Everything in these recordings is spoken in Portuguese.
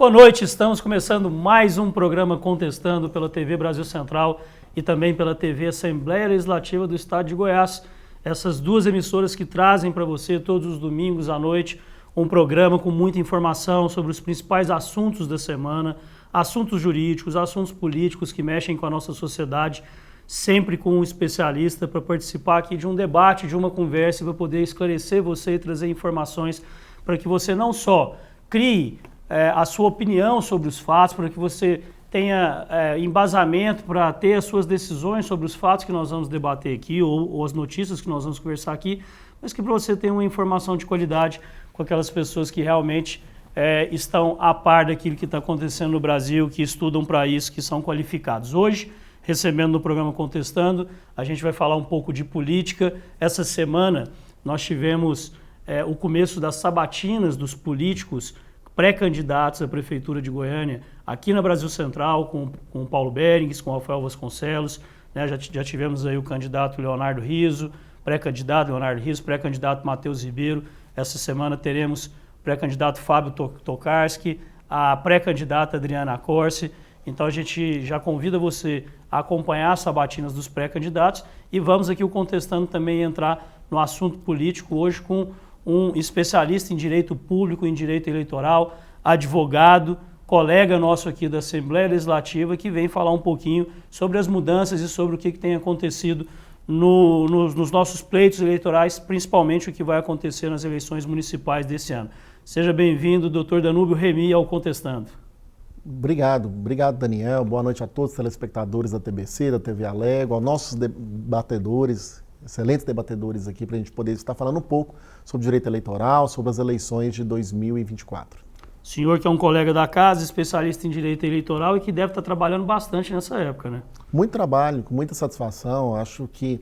Boa noite, estamos começando mais um programa Contestando pela TV Brasil Central e também pela TV Assembleia Legislativa do Estado de Goiás. Essas duas emissoras que trazem para você todos os domingos à noite um programa com muita informação sobre os principais assuntos da semana, assuntos jurídicos, assuntos políticos que mexem com a nossa sociedade, sempre com um especialista para participar aqui de um debate, de uma conversa e para poder esclarecer você e trazer informações para que você não só crie a sua opinião sobre os fatos, para que você tenha embasamento para ter as suas decisões sobre os fatos que nós vamos debater aqui ou as notícias que nós vamos conversar aqui, mas que para você tenha uma informação de qualidade com aquelas pessoas que realmente estão a par daquilo que está acontecendo no Brasil, que estudam para isso, que são qualificados. Hoje, recebendo no programa Contestando, a gente vai falar um pouco de política. Essa semana nós tivemos o começo das sabatinas dos políticos pré-candidatos à Prefeitura de Goiânia, aqui na Brasil Central, com o Paulo Berings, com o Rafael Vasconcelos, né? Já tivemos aí o candidato Leonardo Rizzo, pré-candidato Leonardo Rizzo, pré-candidato Matheus Ribeiro. Essa semana teremos o pré-candidato Fábio Tokarski, a pré-candidata Adriana Corsi. Então a gente já convida você a acompanhar as sabatinas dos pré-candidatos e vamos aqui o Contestando também entrar no assunto político hoje com um especialista em direito público, em direito eleitoral, advogado, colega nosso aqui da Assembleia Legislativa, que vem falar um pouquinho sobre as mudanças e sobre o que tem acontecido nos nossos pleitos eleitorais, principalmente o que vai acontecer nas eleições municipais desse ano. Seja bem-vindo, doutor Danúbio Remy, ao Contestando. Obrigado Daniel, boa noite a todos os telespectadores da TBC, da TV Alego, aos nossos debatedores, excelentes debatedores aqui para a gente poder estar falando um pouco sobre direito eleitoral, sobre as eleições de 2024. O senhor que é um colega da casa, especialista em direito eleitoral e que deve estar trabalhando bastante nessa época, né? Muito trabalho, com muita satisfação, acho que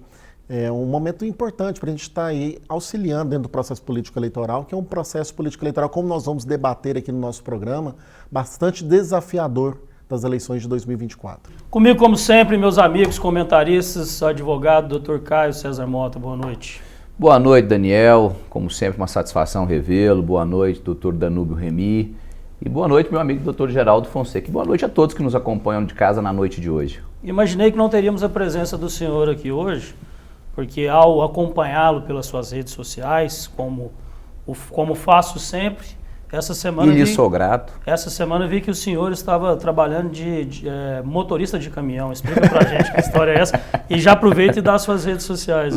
é um momento importante para a gente estar aí auxiliando dentro do processo político eleitoral, que é um processo político eleitoral, como nós vamos debater aqui no nosso programa, bastante desafiador das eleições de 2024. Comigo, como sempre, meus amigos comentaristas, advogado, Dr. Caio César Mota, boa noite. Boa noite, Daniel, como sempre uma satisfação revê-lo, boa noite, Dr. Danúbio Remy, e boa noite, meu amigo Dr. Geraldo Fonseca, e boa noite a todos que nos acompanham de casa na noite de hoje. Imaginei que não teríamos a presença do senhor aqui hoje, porque ao acompanhá-lo pelas suas redes sociais, como faço sempre, essa semana sou grato. Essa semana vi que o senhor estava trabalhando de motorista de caminhão. Explica pra gente que história é essa. E já aproveita e dá as suas redes sociais.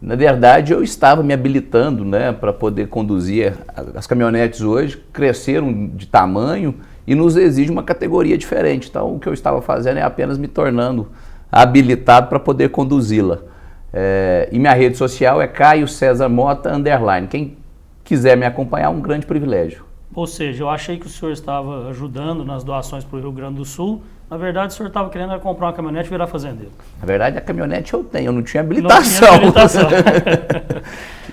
Na verdade, eu estava me habilitando, né, para poder conduzir. As caminhonetes hoje cresceram de tamanho e nos exige uma categoria diferente. Então, o que eu estava fazendo é apenas me tornando habilitado para poder conduzi-la. E minha rede social é Caio César Mota _. Quem quiser me acompanhar, um grande privilégio. Ou seja, eu achei que o senhor estava ajudando nas doações para o Rio Grande do Sul. Na verdade, o senhor estava querendo comprar uma caminhonete e virar fazendeiro. Na verdade, a caminhonete eu tenho, eu não tinha habilitação.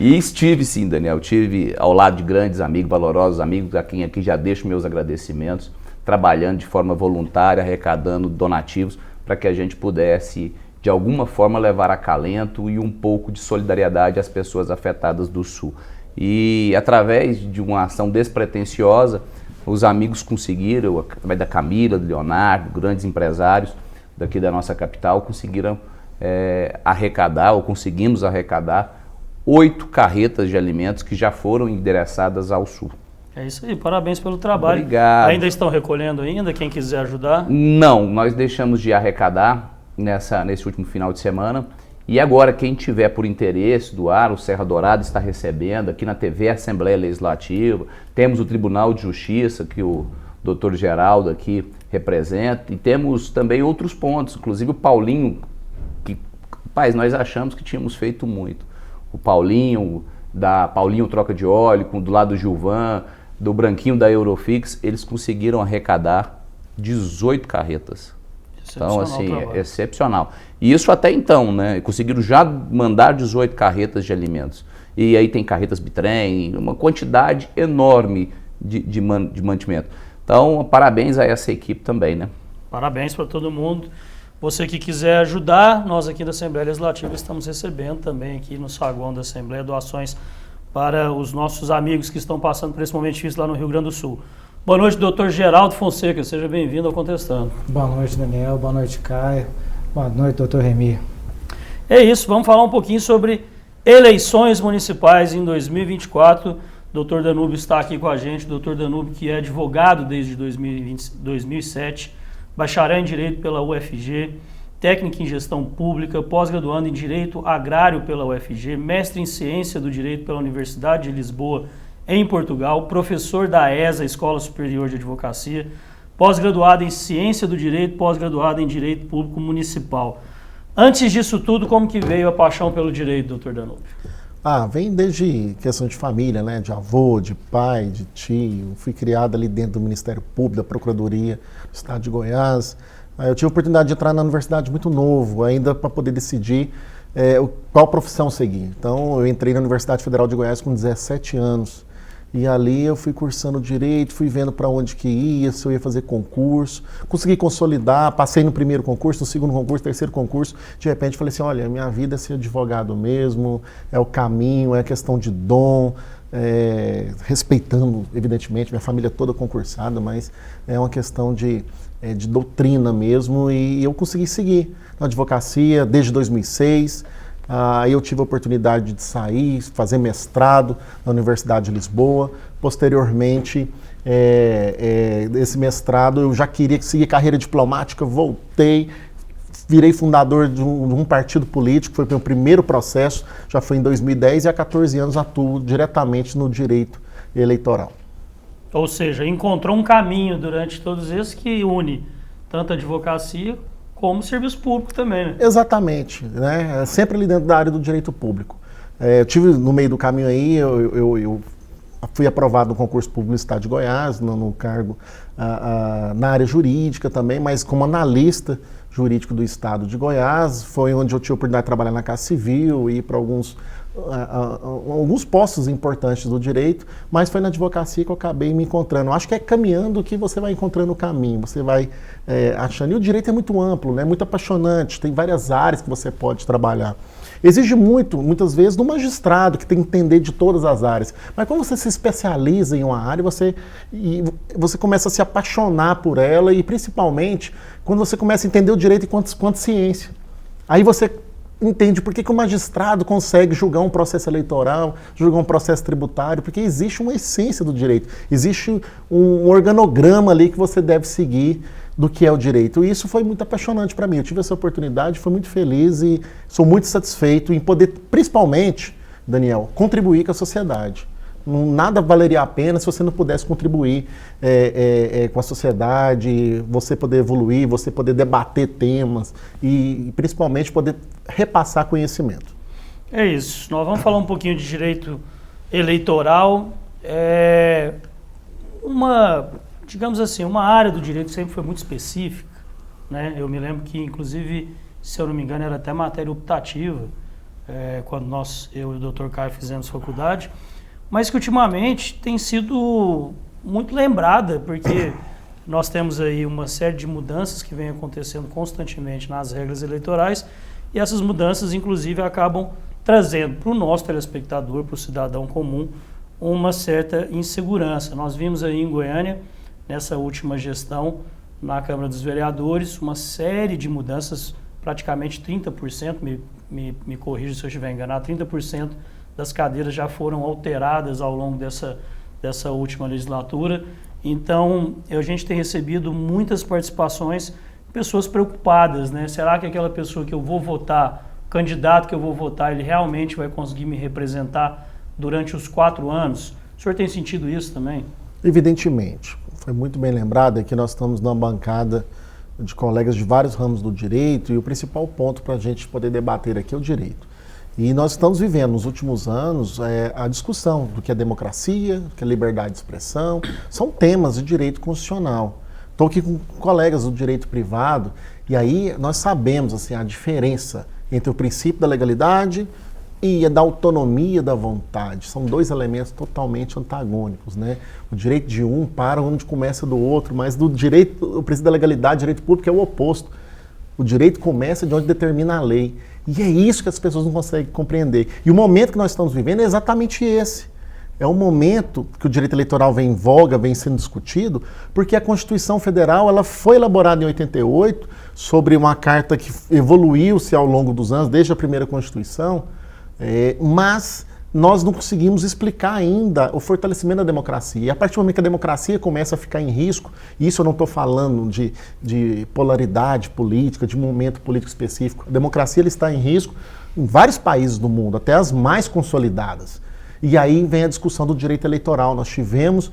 E estive sim, Daniel, estive ao lado de grandes amigos, valorosos amigos, a quem aqui já deixo meus agradecimentos, trabalhando de forma voluntária, arrecadando donativos, para que a gente pudesse, de alguma forma, levar acalento e um pouco de solidariedade às pessoas afetadas do Sul. E através de uma ação despretensiosa, os amigos conseguiram, através da Camila, do Leonardo, grandes empresários daqui da nossa capital, conseguiram conseguimos arrecadar 8 carretas de alimentos que já foram endereçadas ao Sul. É isso aí, parabéns pelo trabalho. Obrigado. Ainda estão recolhendo ainda, quem quiser ajudar? Não, nós deixamos de arrecadar nesse último final de semana. E agora, quem tiver por interesse doar, o Serra Dourada está recebendo, aqui na TV Assembleia Legislativa, temos o Tribunal de Justiça, que o Dr. Geraldo aqui representa, e temos também outros pontos, inclusive o Paulinho, que, rapaz, nós achamos que tínhamos feito muito. O Paulinho, da Paulinho Troca de Óleo, do lado do Gilvan, do Branquinho da Eurofix, eles conseguiram arrecadar 18 carretas. Então, assim, é excepcional. E isso até então, né? Conseguiram já mandar 18 carretas de alimentos. E aí tem carretas bitrem, uma quantidade enorme de mantimento. Então, parabéns a essa equipe também, né? Parabéns para todo mundo. Você que quiser ajudar, nós aqui da Assembleia Legislativa estamos recebendo também aqui no saguão da Assembleia doações para os nossos amigos que estão passando por esse momento difícil lá no Rio Grande do Sul. Boa noite, doutor Geraldo Fonseca. Seja bem-vindo ao Contestando. Boa noite, Daniel. Boa noite, Caio. Boa noite, doutor Remy. É isso, vamos falar um pouquinho sobre eleições municipais em 2024. Doutor Danúbio está aqui com a gente. Doutor Danúbio, que é advogado desde 2007, bacharel em Direito pela UFG, técnico em Gestão Pública, pós-graduando em Direito Agrário pela UFG, mestre em Ciência do Direito pela Universidade de Lisboa, em Portugal, professor da ESA, Escola Superior de Advocacia, pós-graduado em Ciência do Direito, pós-graduado em Direito Público Municipal. Antes disso tudo, como que veio a paixão pelo direito, doutor Danúbio? Vem desde questão de família, né? De avô, de pai, de tio. Fui criado ali dentro do Ministério Público, da Procuradoria do Estado de Goiás. Eu tive a oportunidade de entrar na universidade muito novo, ainda para poder decidir qual profissão seguir. Então, eu entrei na Universidade Federal de Goiás com 17 anos. E ali eu fui cursando direito, fui vendo para onde que ia, se eu ia fazer concurso. Consegui consolidar, passei no primeiro concurso, no segundo concurso, terceiro concurso. De repente falei assim, olha, minha vida é ser advogado mesmo, é o caminho, é questão de dom, respeitando, evidentemente, minha família toda concursada, mas é uma questão de doutrina mesmo. E eu consegui seguir na advocacia desde 2006. Aí eu tive a oportunidade de sair, fazer mestrado na Universidade de Lisboa. Posteriormente, esse mestrado eu já queria seguir carreira diplomática, voltei, virei fundador de um partido político, foi o meu primeiro processo, já foi em 2010 e há 14 anos atuo diretamente no direito eleitoral. Ou seja, encontrou um caminho durante todos esses que une tanto a advocacia como serviço público também, né? Exatamente, né? Sempre ali dentro da área do direito público. Eu tive no meio do caminho aí, eu fui aprovado no concurso público no Estado de Goiás, no cargo na área jurídica também, mas como analista jurídico do Estado de Goiás, foi onde eu tive a oportunidade de trabalhar na Casa Civil e ir para alguns postos importantes do direito, mas foi na advocacia que eu acabei me encontrando. Eu acho que é caminhando que você vai encontrando o caminho, você vai achando. E o direito é muito amplo, né? Muito apaixonante, tem várias áreas que você pode trabalhar. Exige muitas vezes, do magistrado, que tem que entender de todas as áreas. Mas quando você se especializa em uma área, você começa a se apaixonar por ela e, principalmente, quando você começa a entender o direito enquanto ciência. Aí você entende por que o magistrado consegue julgar um processo eleitoral, julgar um processo tributário, porque existe uma essência do direito, existe um organograma ali que você deve seguir do que é o direito. E isso foi muito apaixonante para mim. Eu tive essa oportunidade, fui muito feliz e sou muito satisfeito em poder, principalmente, Daniel, contribuir com a sociedade. Nada valeria a pena se você não pudesse contribuir com a sociedade, você poder evoluir, você poder debater temas e principalmente poder repassar conhecimento. É isso. Nós vamos falar um pouquinho de direito eleitoral. Digamos assim, uma área do direito sempre foi muito específica, né? Eu me lembro que, inclusive, se eu não me engano, era até matéria optativa, quando eu e o doutor Caio fizemos faculdade, mas que ultimamente tem sido muito lembrada, porque nós temos aí uma série de mudanças que vem acontecendo constantemente nas regras eleitorais, e essas mudanças, inclusive, acabam trazendo para o nosso telespectador, para o cidadão comum, uma certa insegurança. Nós vimos aí em Goiânia, nessa última gestão, na Câmara dos Vereadores, uma série de mudanças, praticamente 30%, me corrija se eu estiver enganado, 30% das cadeiras já foram alteradas ao longo dessa última legislatura. Então, a gente tem recebido muitas participações, pessoas preocupadas, né? Será que aquela pessoa que eu vou votar, o candidato que eu vou votar, ele realmente vai conseguir me representar durante os 4 anos? O senhor tem sentido isso também? Evidentemente. Foi muito bem lembrado que nós estamos numa bancada de colegas de vários ramos do direito e o principal ponto para a gente poder debater aqui é o direito. E nós estamos vivendo nos últimos anos a discussão do que é democracia, do que é liberdade de expressão, são temas de direito constitucional. Estou aqui com colegas do direito privado e aí nós sabemos assim, a diferença entre o princípio da legalidade e da autonomia da vontade. São 2 elementos totalmente antagônicos, né? O direito de um para onde começa do outro, mas o princípio da legalidade, direito público é o oposto. O direito começa de onde determina a lei. E é isso que as pessoas não conseguem compreender. E o momento que nós estamos vivendo é exatamente esse. É um momento que o direito eleitoral vem em voga, vem sendo discutido, porque a Constituição Federal ela foi elaborada em 88 sobre uma carta que evoluiu-se ao longo dos anos, desde a primeira Constituição, mas nós não conseguimos explicar ainda o fortalecimento da democracia. E a partir do momento que a democracia começa a ficar em risco, e isso eu não estou falando de polaridade política, de momento político específico, a democracia ela está em risco em vários países do mundo, até as mais consolidadas. E aí vem a discussão do direito eleitoral. Nós tivemos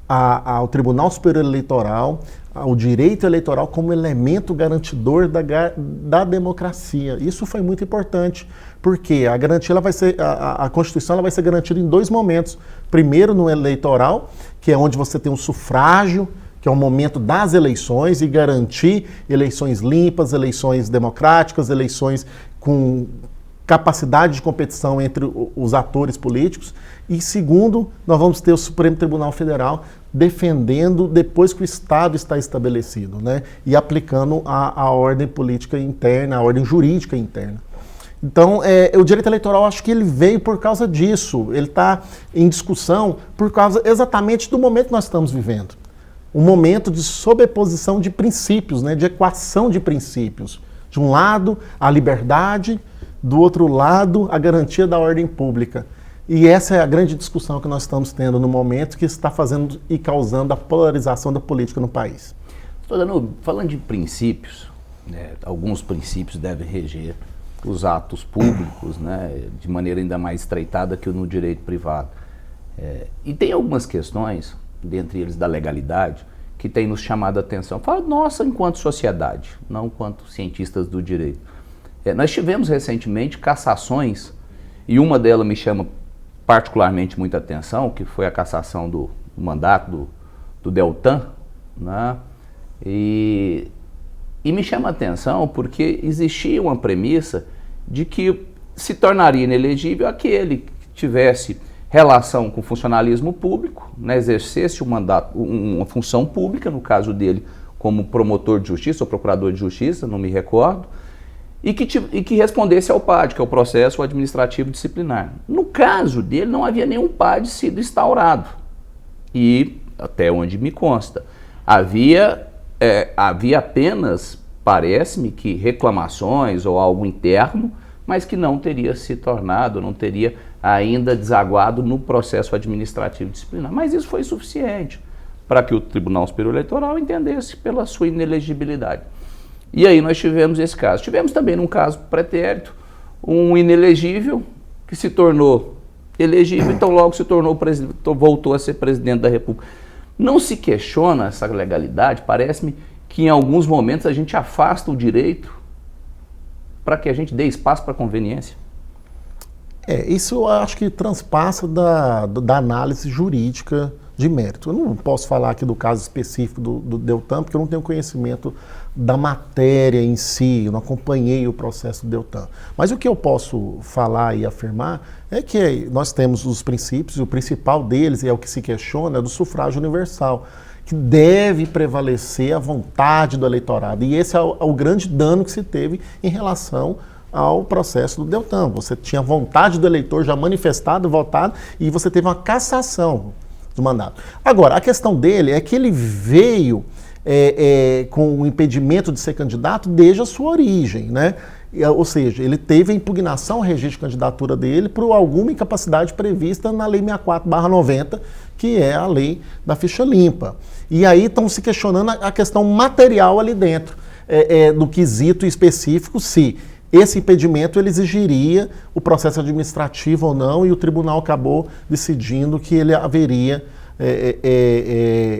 ao Tribunal Superior Eleitoral, o direito eleitoral como elemento garantidor da democracia. Isso foi muito importante, porque a garantia ela vai ser, a Constituição ela vai ser garantida em dois momentos. Primeiro, no eleitoral, que é onde você tem um sufrágio, que é o momento das eleições, e garantir eleições limpas, eleições democráticas, eleições com capacidade de competição entre os atores políticos. E segundo, nós vamos ter o Supremo Tribunal Federal defendendo depois que o Estado está estabelecido, né? E aplicando a ordem política interna, a ordem jurídica interna. Então, o direito eleitoral, acho que ele veio por causa disso. Ele está em discussão por causa exatamente do momento que nós estamos vivendo. Um momento de sobreposição de princípios, né? De equação de princípios. De um lado, a liberdade, do outro lado, a garantia da ordem pública. E essa é a grande discussão que nós estamos tendo no momento, que está fazendo e causando a polarização da política no país. Falando de princípios, né, alguns princípios devem reger os atos públicos, né, de maneira ainda mais estreitada que no direito privado. E tem algumas questões, dentre eles da legalidade, que tem nos chamado a atenção. Fala nossa enquanto sociedade, não enquanto cientistas do direito. Nós tivemos recentemente cassações, e uma delas me chama particularmente muita atenção, que foi a cassação do mandato do Deltan, né? E me chama a atenção porque existia uma premissa de que se tornaria inelegível aquele que tivesse relação com o funcionalismo público, né, exercesse um mandato, uma função pública, no caso dele como promotor de justiça ou procurador de justiça, não me recordo, e que respondesse ao PAD, que é o processo administrativo disciplinar. No caso dele, não havia nenhum PAD sido instaurado. E, até onde me consta, havia apenas, parece-me, que reclamações ou algo interno, mas que não teria se tornado, não teria ainda desaguado no processo administrativo disciplinar. Mas isso foi suficiente para que o Tribunal Superior Eleitoral entendesse pela sua inelegibilidade. E aí nós tivemos esse caso. Tivemos também, num caso pretérito, um inelegível que se tornou elegível, então logo se tornou presidente, voltou a ser presidente da República. Não se questiona essa legalidade, parece-me que em alguns momentos a gente afasta o direito para que a gente dê espaço para a conveniência. Isso eu acho que transpassa da análise jurídica de mérito. Eu não posso falar aqui do caso específico do Deltan, porque eu não tenho conhecimento da matéria em si, eu não acompanhei o processo do Deltan. Mas o que eu posso falar e afirmar é que nós temos os princípios, e o principal deles, e é o que se questiona, é do sufrágio universal, que deve prevalecer a vontade do eleitorado. E esse é o grande dano que se teve em relação ao processo do Deltan. Você tinha vontade do eleitor já manifestado, votado, e você teve uma cassação do mandato. Agora, a questão dele é que ele veio com o impedimento de ser candidato desde a sua origem, né? Ou seja, ele teve a impugnação ao registro de candidatura dele por alguma incapacidade prevista na Lei 64/90, que é a lei da ficha limpa. E aí estão se questionando a questão material ali dentro, do quesito específico, se esse impedimento ele exigiria o processo administrativo ou não, e o tribunal acabou decidindo que ele haveria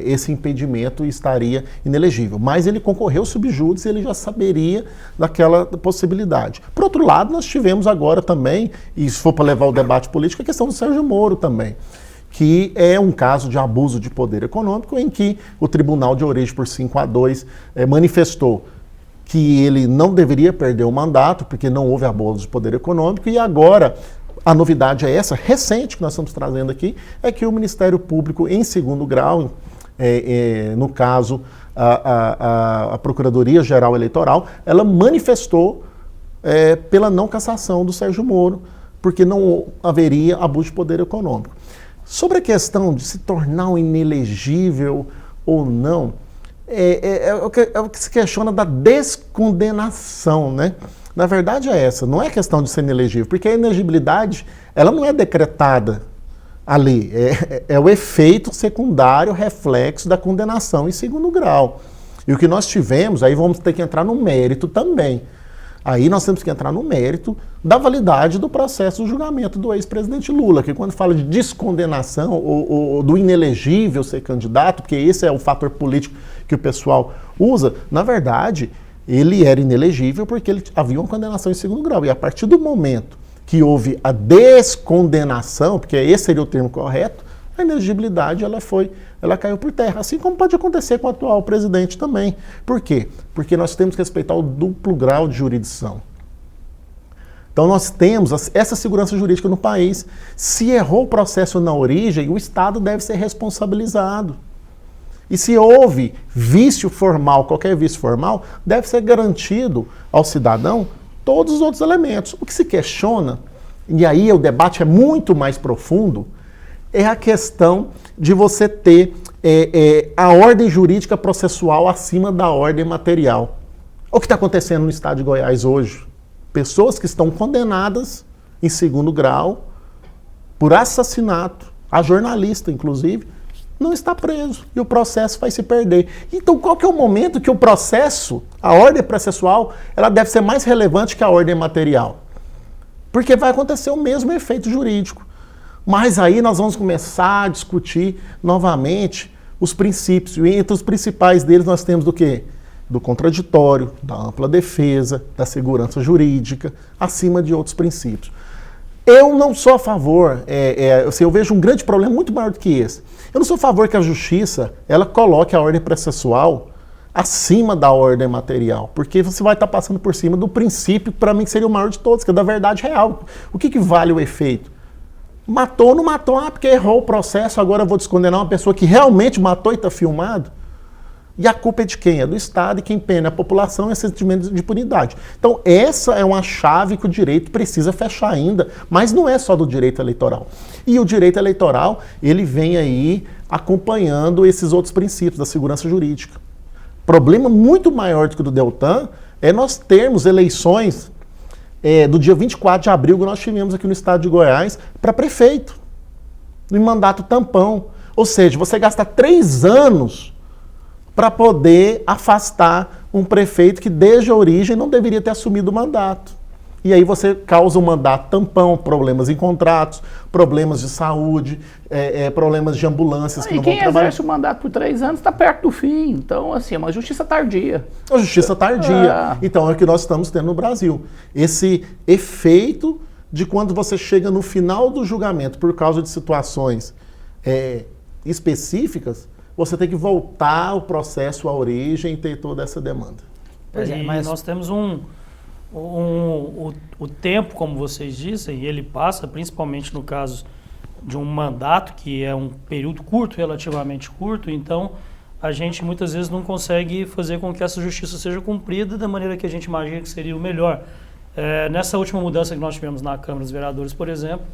esse impedimento e estaria inelegível. Mas ele concorreu subjúdice e ele já saberia daquela possibilidade. Por outro lado, nós tivemos agora também, e se for para levar o debate político, a questão do Sérgio Moro também, que é um caso de abuso de poder econômico em que o Tribunal de Origem por 5-2 manifestou que ele não deveria perder o mandato, porque não houve abuso de poder econômico, e agora a novidade é essa, recente, que nós estamos trazendo aqui, é que o Ministério Público, em segundo grau, no caso, a Procuradoria-Geral Eleitoral, ela manifestou pela não cassação do Sérgio Moro, porque não haveria abuso de poder econômico. Sobre a questão de se tornar um inelegível ou não, é o que se questiona da descondenação, né? Na verdade é essa, não é questão de ser inelegível, porque a inelegibilidade, ela não é decretada ali, é o efeito secundário, reflexo da condenação em segundo grau. E o que nós tivemos, aí vamos ter que entrar no mérito também. Aí nós temos que entrar no mérito da validade do processo de julgamento do ex-presidente Lula, que quando fala de descondenação ou do inelegível ser candidato, porque esse é o fator político que o pessoal usa, na verdade, ele era inelegível porque ele havia uma condenação em segundo grau. E a partir do momento que houve a descondenação, porque esse seria o termo correto, a inelegibilidade ela caiu por terra. Assim como pode acontecer com o atual presidente também. Por quê? Porque nós temos que respeitar o duplo grau de jurisdição. Então nós temos essa segurança jurídica no país. Se errou o processo na origem, o Estado deve ser responsabilizado. E se houve vício formal, qualquer vício formal, deve ser garantido ao cidadão todos os outros elementos. O que se questiona, e aí o debate é muito mais profundo, é a questão de você ter a ordem jurídica processual acima da ordem material. O que está acontecendo no estado de Goiás hoje? Pessoas que estão condenadas em segundo grau por assassinato, a jornalista, inclusive, não está preso e o processo vai se perder. Então, qual que é o momento que o processo, a ordem processual, ela deve ser mais relevante que a ordem material? Porque vai acontecer o mesmo efeito jurídico. Mas aí nós vamos começar a discutir novamente os princípios. E entre os principais deles nós temos do quê? Do contraditório, da ampla defesa, da segurança jurídica, acima de outros princípios. Eu não sou a favor, eu vejo um grande problema muito maior do que esse. Eu não sou a favor que a justiça ela coloque a ordem processual acima da ordem material, porque você vai estar passando por cima do princípio, para mim, que seria o maior de todos, que é da verdade real. O que vale o efeito? Matou ou não matou? Porque errou o processo, agora eu vou descondenar uma pessoa que realmente matou e está filmado? E a culpa é de quem? É do Estado, e quem pena a população é sentimento de impunidade. Então essa é uma chave que o direito precisa fechar ainda, mas não é só do direito eleitoral. E o direito eleitoral, ele vem aí acompanhando esses outros princípios da segurança jurídica. Problema muito maior do que o do Deltan é nós termos eleições do dia 24 de abril que nós tivemos aqui no estado de Goiás para prefeito, em mandato tampão. Ou seja, você gasta 3 anos para poder afastar um prefeito que desde a origem não deveria ter assumido o mandato. E aí você causa um mandato tampão, problemas em contratos, problemas de saúde, problemas de ambulâncias que não vão trabalhar. Quem exerce o mandato por 3 anos está perto do fim. Então, assim, é uma justiça tardia. A justiça tardia. Então, é o que nós estamos tendo no Brasil. Esse efeito de quando você chega no final do julgamento por causa de situações específicas, você tem que voltar o processo à origem e ter toda essa demanda. Mas nós temos o tempo, como vocês dizem, ele passa, principalmente no caso de um mandato, que é um período curto, relativamente curto, então a gente muitas vezes não consegue fazer com que essa justiça seja cumprida da maneira que a gente imagina que seria o melhor. Nessa última mudança que nós tivemos na Câmara dos Vereadores, por exemplo,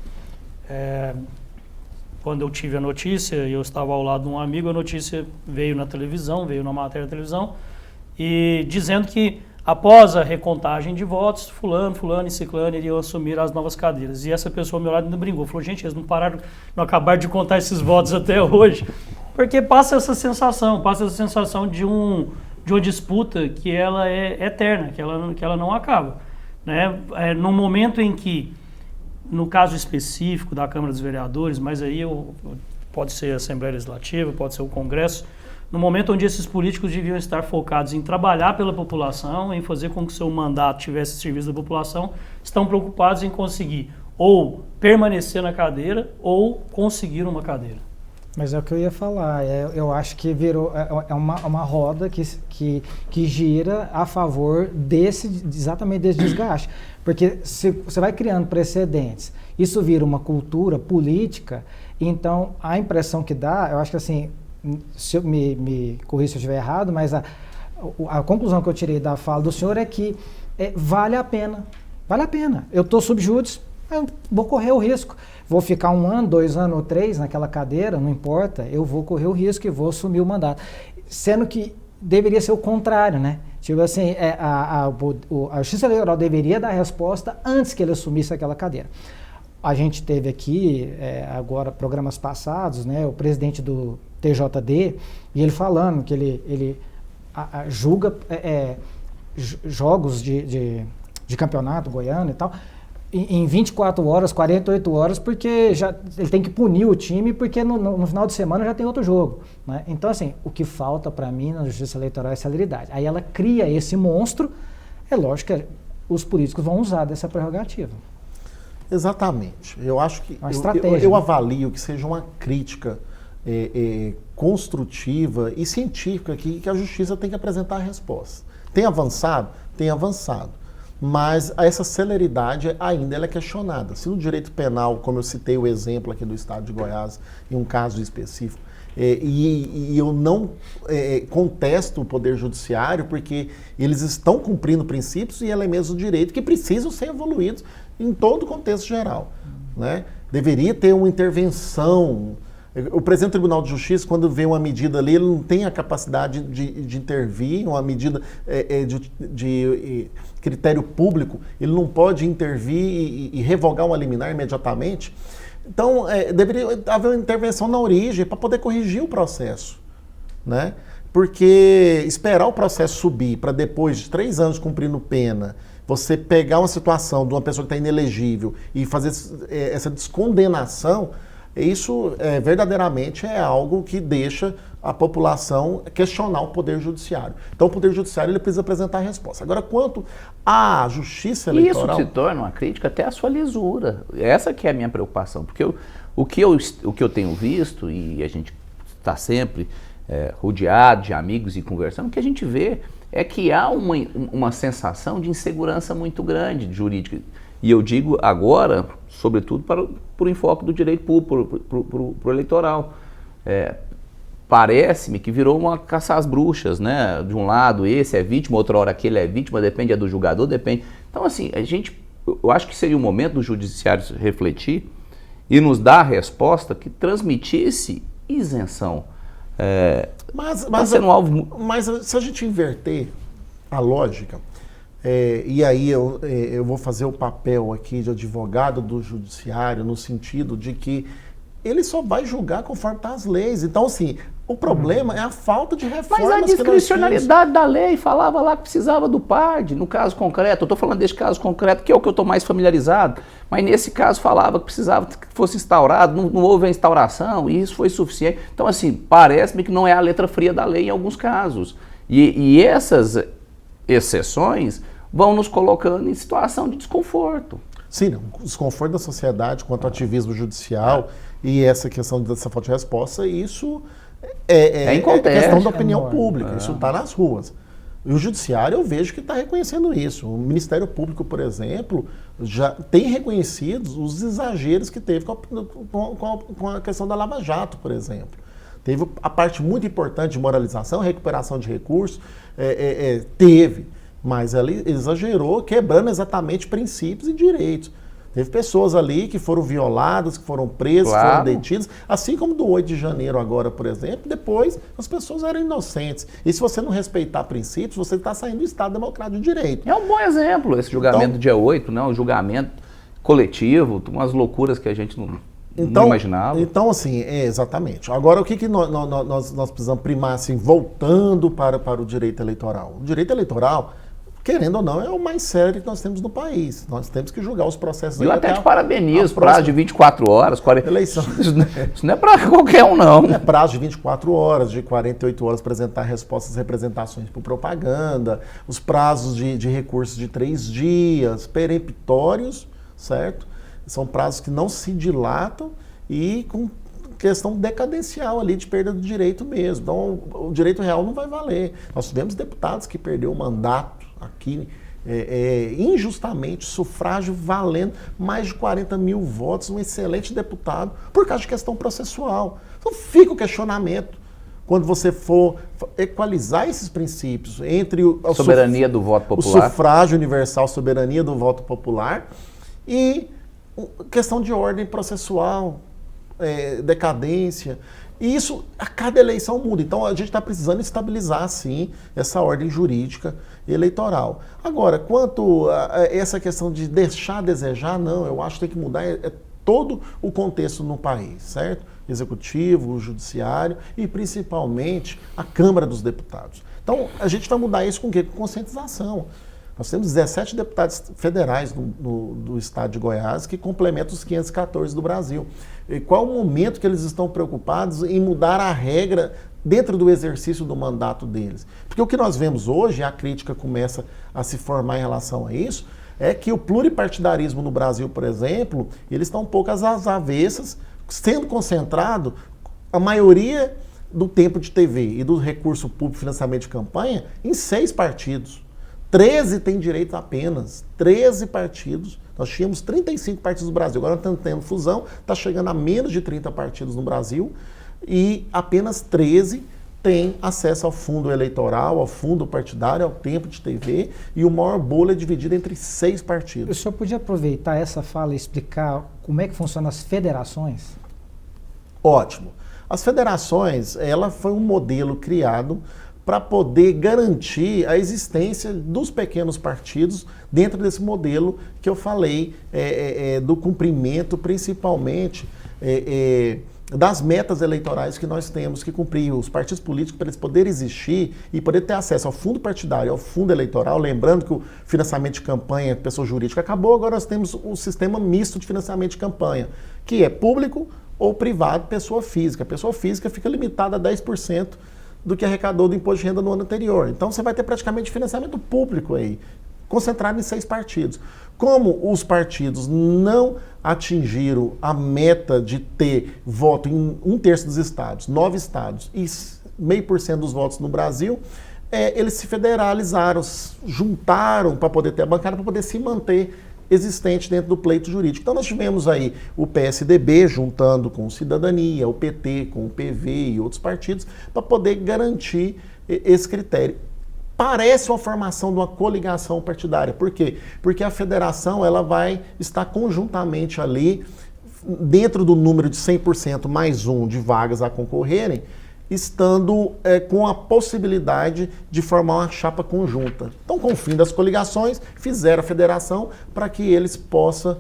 quando eu tive a notícia, e eu estava ao lado de um amigo, a notícia veio na televisão, veio na matéria da televisão, e dizendo que após a recontagem de votos, fulano e ciclano iriam assumir as novas cadeiras. E essa pessoa ao meu lado ainda brincou, falou, gente, eles não acabaram de contar esses votos até hoje. Porque passa essa sensação de uma disputa que ela é eterna, que ela não acaba. Né? No momento em que, no caso específico da Câmara dos Vereadores, mas aí pode ser a Assembleia Legislativa, pode ser o Congresso, no momento onde esses políticos deviam estar focados em trabalhar pela população, em fazer com que o seu mandato tivesse serviço da população, estão preocupados em conseguir ou permanecer na cadeira ou conseguir uma cadeira. Mas é o que eu ia falar, eu acho que virou uma roda que gira a favor exatamente desse desgaste. Porque se você vai criando precedentes, isso vira uma cultura política, então a impressão que dá, eu acho que assim, se eu me corrija se eu estiver errado, mas a conclusão que eu tirei da fala do senhor é que vale a pena. Eu estou subjúdice, Eu vou correr o risco. Vou ficar 1 ano, 2 anos ou 3 naquela cadeira, não importa, eu vou correr o risco e vou assumir o mandato. Sendo que deveria ser o contrário, né? Tipo assim, a Justiça Eleitoral deveria dar a resposta antes que ele assumisse aquela cadeira. A gente teve aqui, agora, programas passados, né, o presidente do TJD, e ele falando que ele julga jogos de campeonato goiano e tal, em 24 horas, 48 horas, porque ele tem que punir o time, porque no final de semana já tem outro jogo, né? Então, assim, o que falta para mim na Justiça Eleitoral é celeridade. Aí ela cria esse monstro, é lógico que os políticos vão usar dessa prerrogativa. Exatamente. Eu acho que uma estratégia, eu né? avalio que seja uma crítica construtiva e científica que a justiça tem que apresentar a resposta. Tem avançado? Tem avançado. Mas essa celeridade ainda ela é questionada. Se no direito penal, como eu citei o exemplo aqui do estado de Goiás, em um caso específico, e eu não contesto o Poder Judiciário, porque eles estão cumprindo princípios e elementos do direito que precisam ser evoluídos em todo o contexto geral, né? Deveria ter uma intervenção. O presidente do Tribunal de Justiça, quando vê uma medida ali, ele não tem a capacidade de intervir, uma medida de critério público, ele não pode intervir e revogar uma liminar imediatamente. Então, deveria haver uma intervenção na origem para poder corrigir o processo, né? Porque esperar o processo subir para depois de 3 anos cumprindo pena, você pegar uma situação de uma pessoa que está inelegível e fazer essa descondenação, isso verdadeiramente é algo que deixa a população questionar o Poder Judiciário. Então o Poder Judiciário ele precisa apresentar a resposta. Agora, quanto à Justiça Eleitoral... Isso se torna uma crítica até à sua lisura. Essa que é a minha preocupação, porque o que eu tenho visto, e a gente está sempre rodeado de amigos e conversando, o que a gente vê é que há uma sensação de insegurança muito grande jurídica. E eu digo agora, sobretudo, para o enfoque do direito público, para o eleitoral. Parece-me que virou uma caça às bruxas, né? De um lado esse é vítima, outra hora aquele é vítima, depende do julgador, depende. Então, assim, eu acho que seria o momento do judiciário refletir e nos dar a resposta que transmitisse isenção. Mas se a gente inverter a lógica, e aí eu vou fazer o papel aqui de advogado do judiciário, no sentido de que ele só vai julgar conforme estão as leis. Então, assim, o problema é a falta de reformas. Mas a discricionalidade da lei falava lá que precisava do PARD, no caso concreto. Eu estou falando desse caso concreto, que é o que eu estou mais familiarizado. Mas nesse caso falava que precisava que fosse instaurado, não houve a instauração, e isso foi suficiente. Então, assim, parece-me que não é a letra fria da lei em alguns casos. E essas exceções vão nos colocando em situação de desconforto. Sim, o desconforto da sociedade quanto ao ativismo judicial e essa questão dessa falta de resposta, isso é questão da opinião pública, isso está nas ruas. E o judiciário eu vejo que está reconhecendo isso. O Ministério Público, por exemplo, já tem reconhecido os exageros que teve com a questão da Lava Jato, por exemplo. Teve a parte muito importante de moralização, recuperação de recursos, teve. Mas ela exagerou, quebrando exatamente princípios e direitos. Teve pessoas ali que foram violadas, que foram presas, que foram detidas, assim como do 8 de janeiro agora, por exemplo, depois as pessoas eram inocentes. E se você não respeitar princípios, você está saindo do Estado Democrático de Direito. É um bom exemplo esse julgamento do dia 8, né? Um julgamento coletivo, umas loucuras que a gente não imaginava. Então, assim, exatamente. Agora, o que nós precisamos primar, assim, voltando para o direito eleitoral? O direito eleitoral, querendo ou não, é o mais sério que nós temos no país. Nós temos que julgar os processos. Eu até te parabenizo, prazo de 24 horas, 40... Eleição. Isso não é para qualquer um, não. É prazo de 24 horas, de 48 horas para apresentar respostas e representações por propaganda, os prazos de recursos de 3 dias, peremptórios, certo? São prazos que não se dilatam e com questão decadencial ali de perda do direito mesmo. Então, o direito real não vai valer. Nós tivemos deputados que perderam o mandato aqui injustamente, sufrágio valendo mais de 40 mil votos, um excelente deputado, por causa de questão processual. Então fica o questionamento. Quando você for equalizar esses princípios entre a soberania do voto popular, o sufrágio universal, soberania do voto popular e questão de ordem processual, decadência. E isso, a cada eleição muda. Então, a gente está precisando estabilizar, sim, essa ordem jurídica eleitoral. Agora, quanto a essa questão de deixar a desejar, não, eu acho que tem que mudar todo o contexto no país, certo? Executivo, o judiciário e, principalmente, a Câmara dos Deputados. Então, a gente vai mudar isso com o quê? Com conscientização. Nós temos 17 deputados federais do estado de Goiás que complementam os 514 do Brasil. E qual o momento que eles estão preocupados em mudar a regra dentro do exercício do mandato deles? Porque o que nós vemos hoje, e a crítica começa a se formar em relação a isso, é que o pluripartidarismo no Brasil, por exemplo, eles estão um pouco às avessas, sendo concentrado a maioria do tempo de TV e do recurso público financiamento de campanha em 6 partidos. 13 têm direito apenas, 13 partidos. Nós tínhamos 35 partidos no Brasil, agora estamos tendo fusão, está chegando a menos de 30 partidos no Brasil e apenas 13 têm acesso ao fundo eleitoral, ao fundo partidário, ao tempo de TV e o maior bolo é dividido entre 6 partidos. O senhor podia aproveitar essa fala e explicar como é que funcionam as federações? Ótimo. As federações, ela foi um modelo criado para poder garantir a existência dos pequenos partidos dentro desse modelo que eu falei do cumprimento, principalmente das metas eleitorais que nós temos que cumprir. Os partidos políticos, para eles poderem existir e poder ter acesso ao fundo partidário, ao fundo eleitoral, lembrando que o financiamento de campanha, pessoa jurídica, acabou, agora nós temos o sistema misto de financiamento de campanha, que é público ou privado, pessoa física. A pessoa física fica limitada a 10% do que arrecadou do imposto de renda no ano anterior. Então você vai ter praticamente financiamento público aí, concentrado em 6 partidos. Como os partidos não atingiram a meta de ter voto em 1/3 dos estados, 9 estados e 0,5% dos votos no Brasil, eles se federalizaram, juntaram para poder ter a bancada, para poder se manter existente dentro do pleito jurídico. Então nós tivemos aí o PSDB juntando com o Cidadania, o PT com o PV e outros partidos para poder garantir esse critério. Parece uma formação de uma coligação partidária. Por quê? Porque a federação ela vai estar conjuntamente ali dentro do número de 100% mais 1 de vagas a concorrerem, estando com a possibilidade de formar uma chapa conjunta. Então, com o fim das coligações, fizeram a federação para que eles possam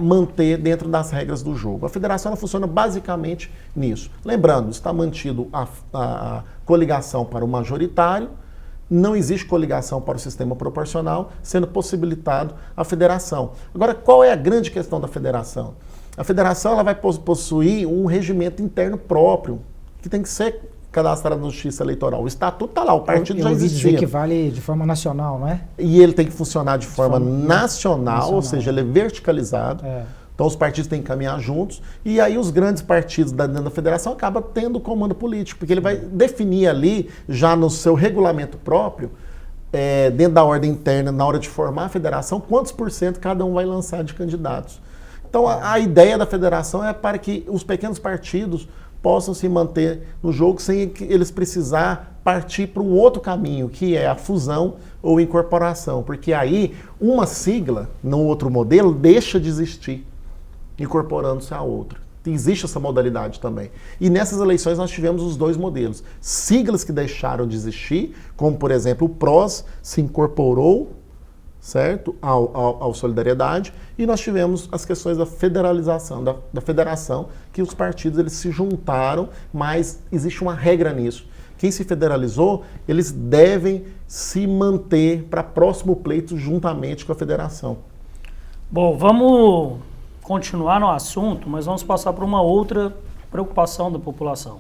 manter dentro das regras do jogo. A federação ela funciona basicamente nisso. Lembrando, está mantido a coligação para o majoritário, não existe coligação para o sistema proporcional, sendo possibilitado a federação. Agora, qual é a grande questão da federação? A federação ela vai possuir um regimento interno próprio, que tem que ser cadastrado na Justiça Eleitoral. O estatuto está lá, o partido já existia. Dizer que vale de forma nacional, não é? E ele tem que funcionar de forma nacional, ou seja, ele é verticalizado. Então os partidos têm que caminhar juntos. E aí os grandes partidos dentro da federação acabam tendo comando político, porque ele vai definir ali, já no seu regulamento próprio, dentro da ordem interna, na hora de formar a federação, quantos % cada um vai lançar de candidatos. Então a ideia da federação é para que os pequenos partidos possam se manter no jogo sem que eles precisar partir para um outro caminho, que é a fusão ou incorporação, porque aí uma sigla, no outro modelo, deixa de existir, incorporando-se a outra. Existe essa modalidade também. E nessas eleições nós tivemos os 2 modelos. Siglas que deixaram de existir, como por exemplo o PROS se incorporou, certo? Ao Solidariedade, e nós tivemos as questões da federalização, da federação, que os partidos eles se juntaram, mas existe uma regra nisso. Quem se federalizou, eles devem se manter para próximo pleito juntamente com a federação. Bom, vamos continuar no assunto, mas vamos passar por uma outra preocupação da população.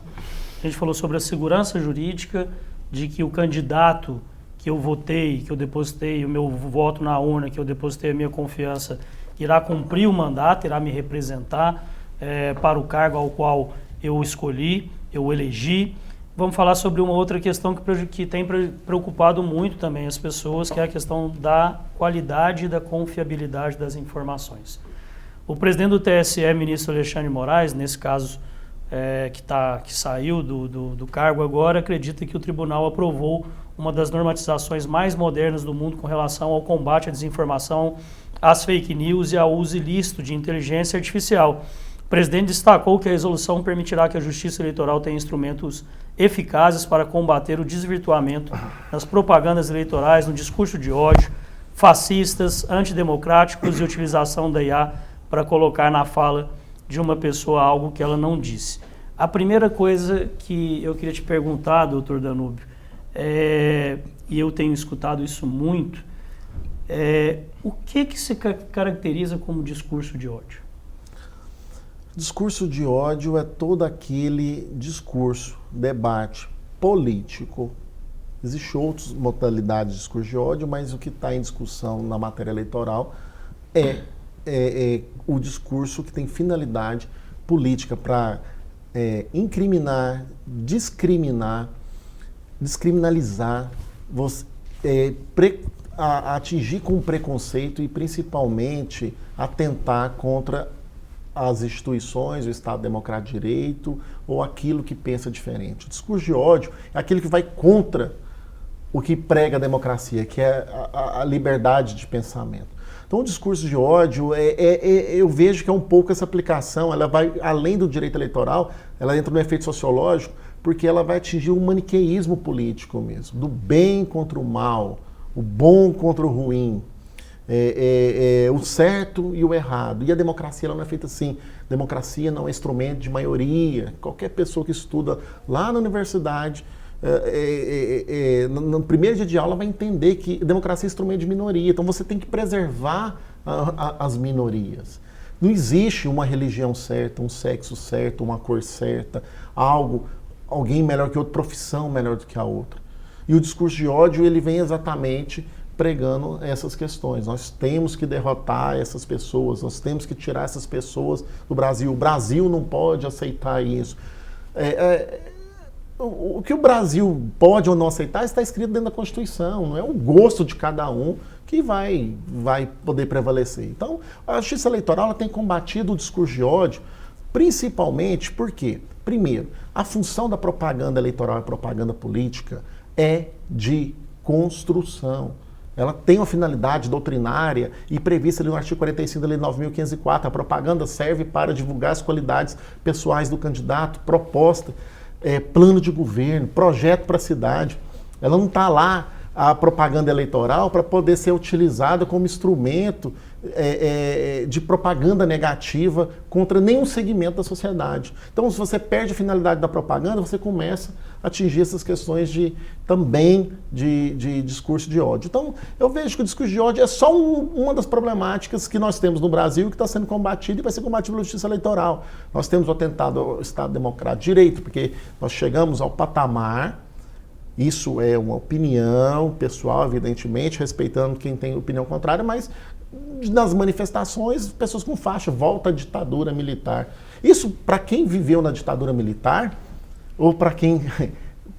A gente falou sobre a segurança jurídica, de que o candidato que eu votei, que eu depositei o meu voto na urna, que eu depositei a minha confiança, irá cumprir o mandato, irá me representar para o cargo ao qual eu escolhi, eu elegi. Vamos falar sobre uma outra questão que tem preocupado muito também as pessoas, que é a questão da qualidade e da confiabilidade das informações. O presidente do TSE, ministro Alexandre de Moraes, nesse caso que saiu do cargo agora, acredita que o tribunal aprovou uma das normatizações mais modernas do mundo com relação ao combate à desinformação, às fake news e ao uso ilícito de inteligência artificial. O presidente destacou que a resolução permitirá que a Justiça Eleitoral tenha instrumentos eficazes para combater o desvirtuamento nas propagandas eleitorais, no discurso de ódio, fascistas, antidemocráticos e utilização da IA para colocar na fala de uma pessoa algo que ela não disse. A primeira coisa que eu queria te perguntar, doutor Danúbio, e eu tenho escutado isso muito, o que se caracteriza como discurso de ódio? Discurso de ódio é todo aquele discurso, debate político. Existem outras modalidades de discurso de ódio, mas o que está em discussão na matéria eleitoral é o discurso que tem finalidade política para incriminar, descriminalizar, atingir com preconceito e principalmente atentar contra as instituições, o Estado Democrático de Direito ou aquilo que pensa diferente. O discurso de ódio é aquele que vai contra o que prega a democracia, que é a liberdade de pensamento. Então, o discurso de ódio, eu vejo que é um pouco essa aplicação, ela vai além do direito eleitoral, ela entra no efeito sociológico, porque ela vai atingir um maniqueísmo político mesmo, do bem contra o mal, o bom contra o ruim, o certo e o errado. E a democracia ela não é feita assim. Democracia não é instrumento de maioria. Qualquer pessoa que estuda lá na universidade, no primeiro dia de aula, vai entender que a democracia é instrumento de minoria. Então você tem que preservar as minorias. Não existe uma religião certa, um sexo certo, uma cor certa, alguém melhor que outro, profissão melhor do que a outra. E o discurso de ódio, ele vem exatamente pregando essas questões. Nós temos que derrotar essas pessoas, nós temos que tirar essas pessoas do Brasil. O Brasil não pode aceitar isso. O que o Brasil pode ou não aceitar está escrito dentro da Constituição, não é o gosto de cada um que vai poder prevalecer. Então, a Justiça Eleitoral ela tem combatido o discurso de ódio, principalmente porque, primeiro, a função da propaganda eleitoral e propaganda política é de construção. Ela tem uma finalidade doutrinária e prevista ali no artigo 45 da Lei 9.504. A propaganda serve para divulgar as qualidades pessoais do candidato, proposta, plano de governo, projeto para a cidade. Ela não está lá, a propaganda eleitoral, para poder ser utilizada como instrumento de propaganda negativa contra nenhum segmento da sociedade. Então, se você perde a finalidade da propaganda, você começa a atingir essas questões também de discurso de ódio. Então, eu vejo que o discurso de ódio é só uma das problemáticas que nós temos no Brasil, que está sendo combatido e vai ser combatido pela Justiça Eleitoral. Nós temos o atentado ao Estado Democrático de Direito, porque nós chegamos ao patamar. Isso é uma opinião pessoal, evidentemente, respeitando quem tem opinião contrária, mas nas manifestações, pessoas com faixa, volta à ditadura militar. Isso, para quem viveu na ditadura militar, ou para quem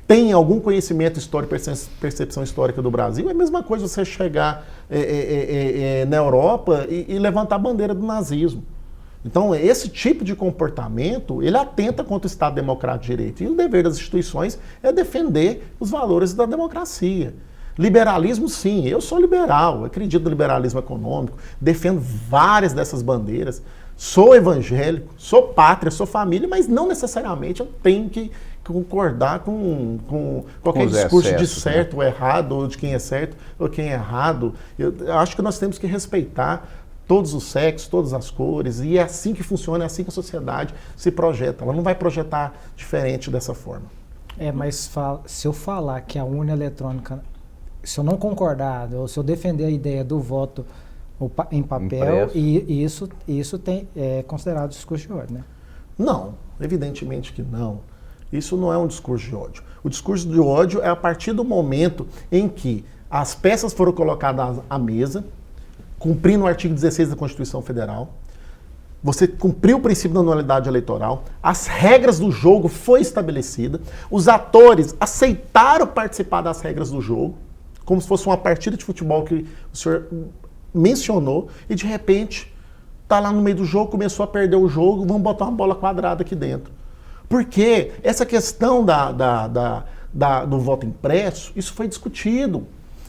tem algum conhecimento histórico, percepção histórica do Brasil, é a mesma coisa você chegar na Europa e levantar a bandeira do nazismo. Então, esse tipo de comportamento, ele atenta contra o Estado Democrático de Direito. E o dever das instituições é defender os valores da democracia. Liberalismo, sim, eu sou liberal, acredito no liberalismo econômico, defendo várias dessas bandeiras, sou evangélico, sou pátria, sou família, mas não necessariamente eu tenho que concordar com qualquer discurso de certo, né, ou errado, ou de quem é certo ou quem é errado. Eu acho que nós temos que respeitar todos os sexos, todas as cores, e é assim que funciona, é assim que a sociedade se projeta. Ela não vai projetar diferente dessa forma. Mas se eu falar que a urna eletrônica, se eu não concordar, ou se eu defender a ideia do voto em papel, isso é considerado discurso de ódio, né? Não, evidentemente que não. Isso não é um discurso de ódio. O discurso de ódio é a partir do momento em que as peças foram colocadas à mesa, cumprindo o artigo 16 da Constituição Federal, você cumpriu o princípio da anualidade eleitoral, as regras do jogo foram estabelecidas, os atores aceitaram participar das regras do jogo, como se fosse uma partida de futebol que o senhor mencionou, e de repente está lá no meio do jogo, começou a perder o jogo, vamos botar uma bola quadrada aqui dentro. Porque essa questão do voto impresso, isso foi discutido.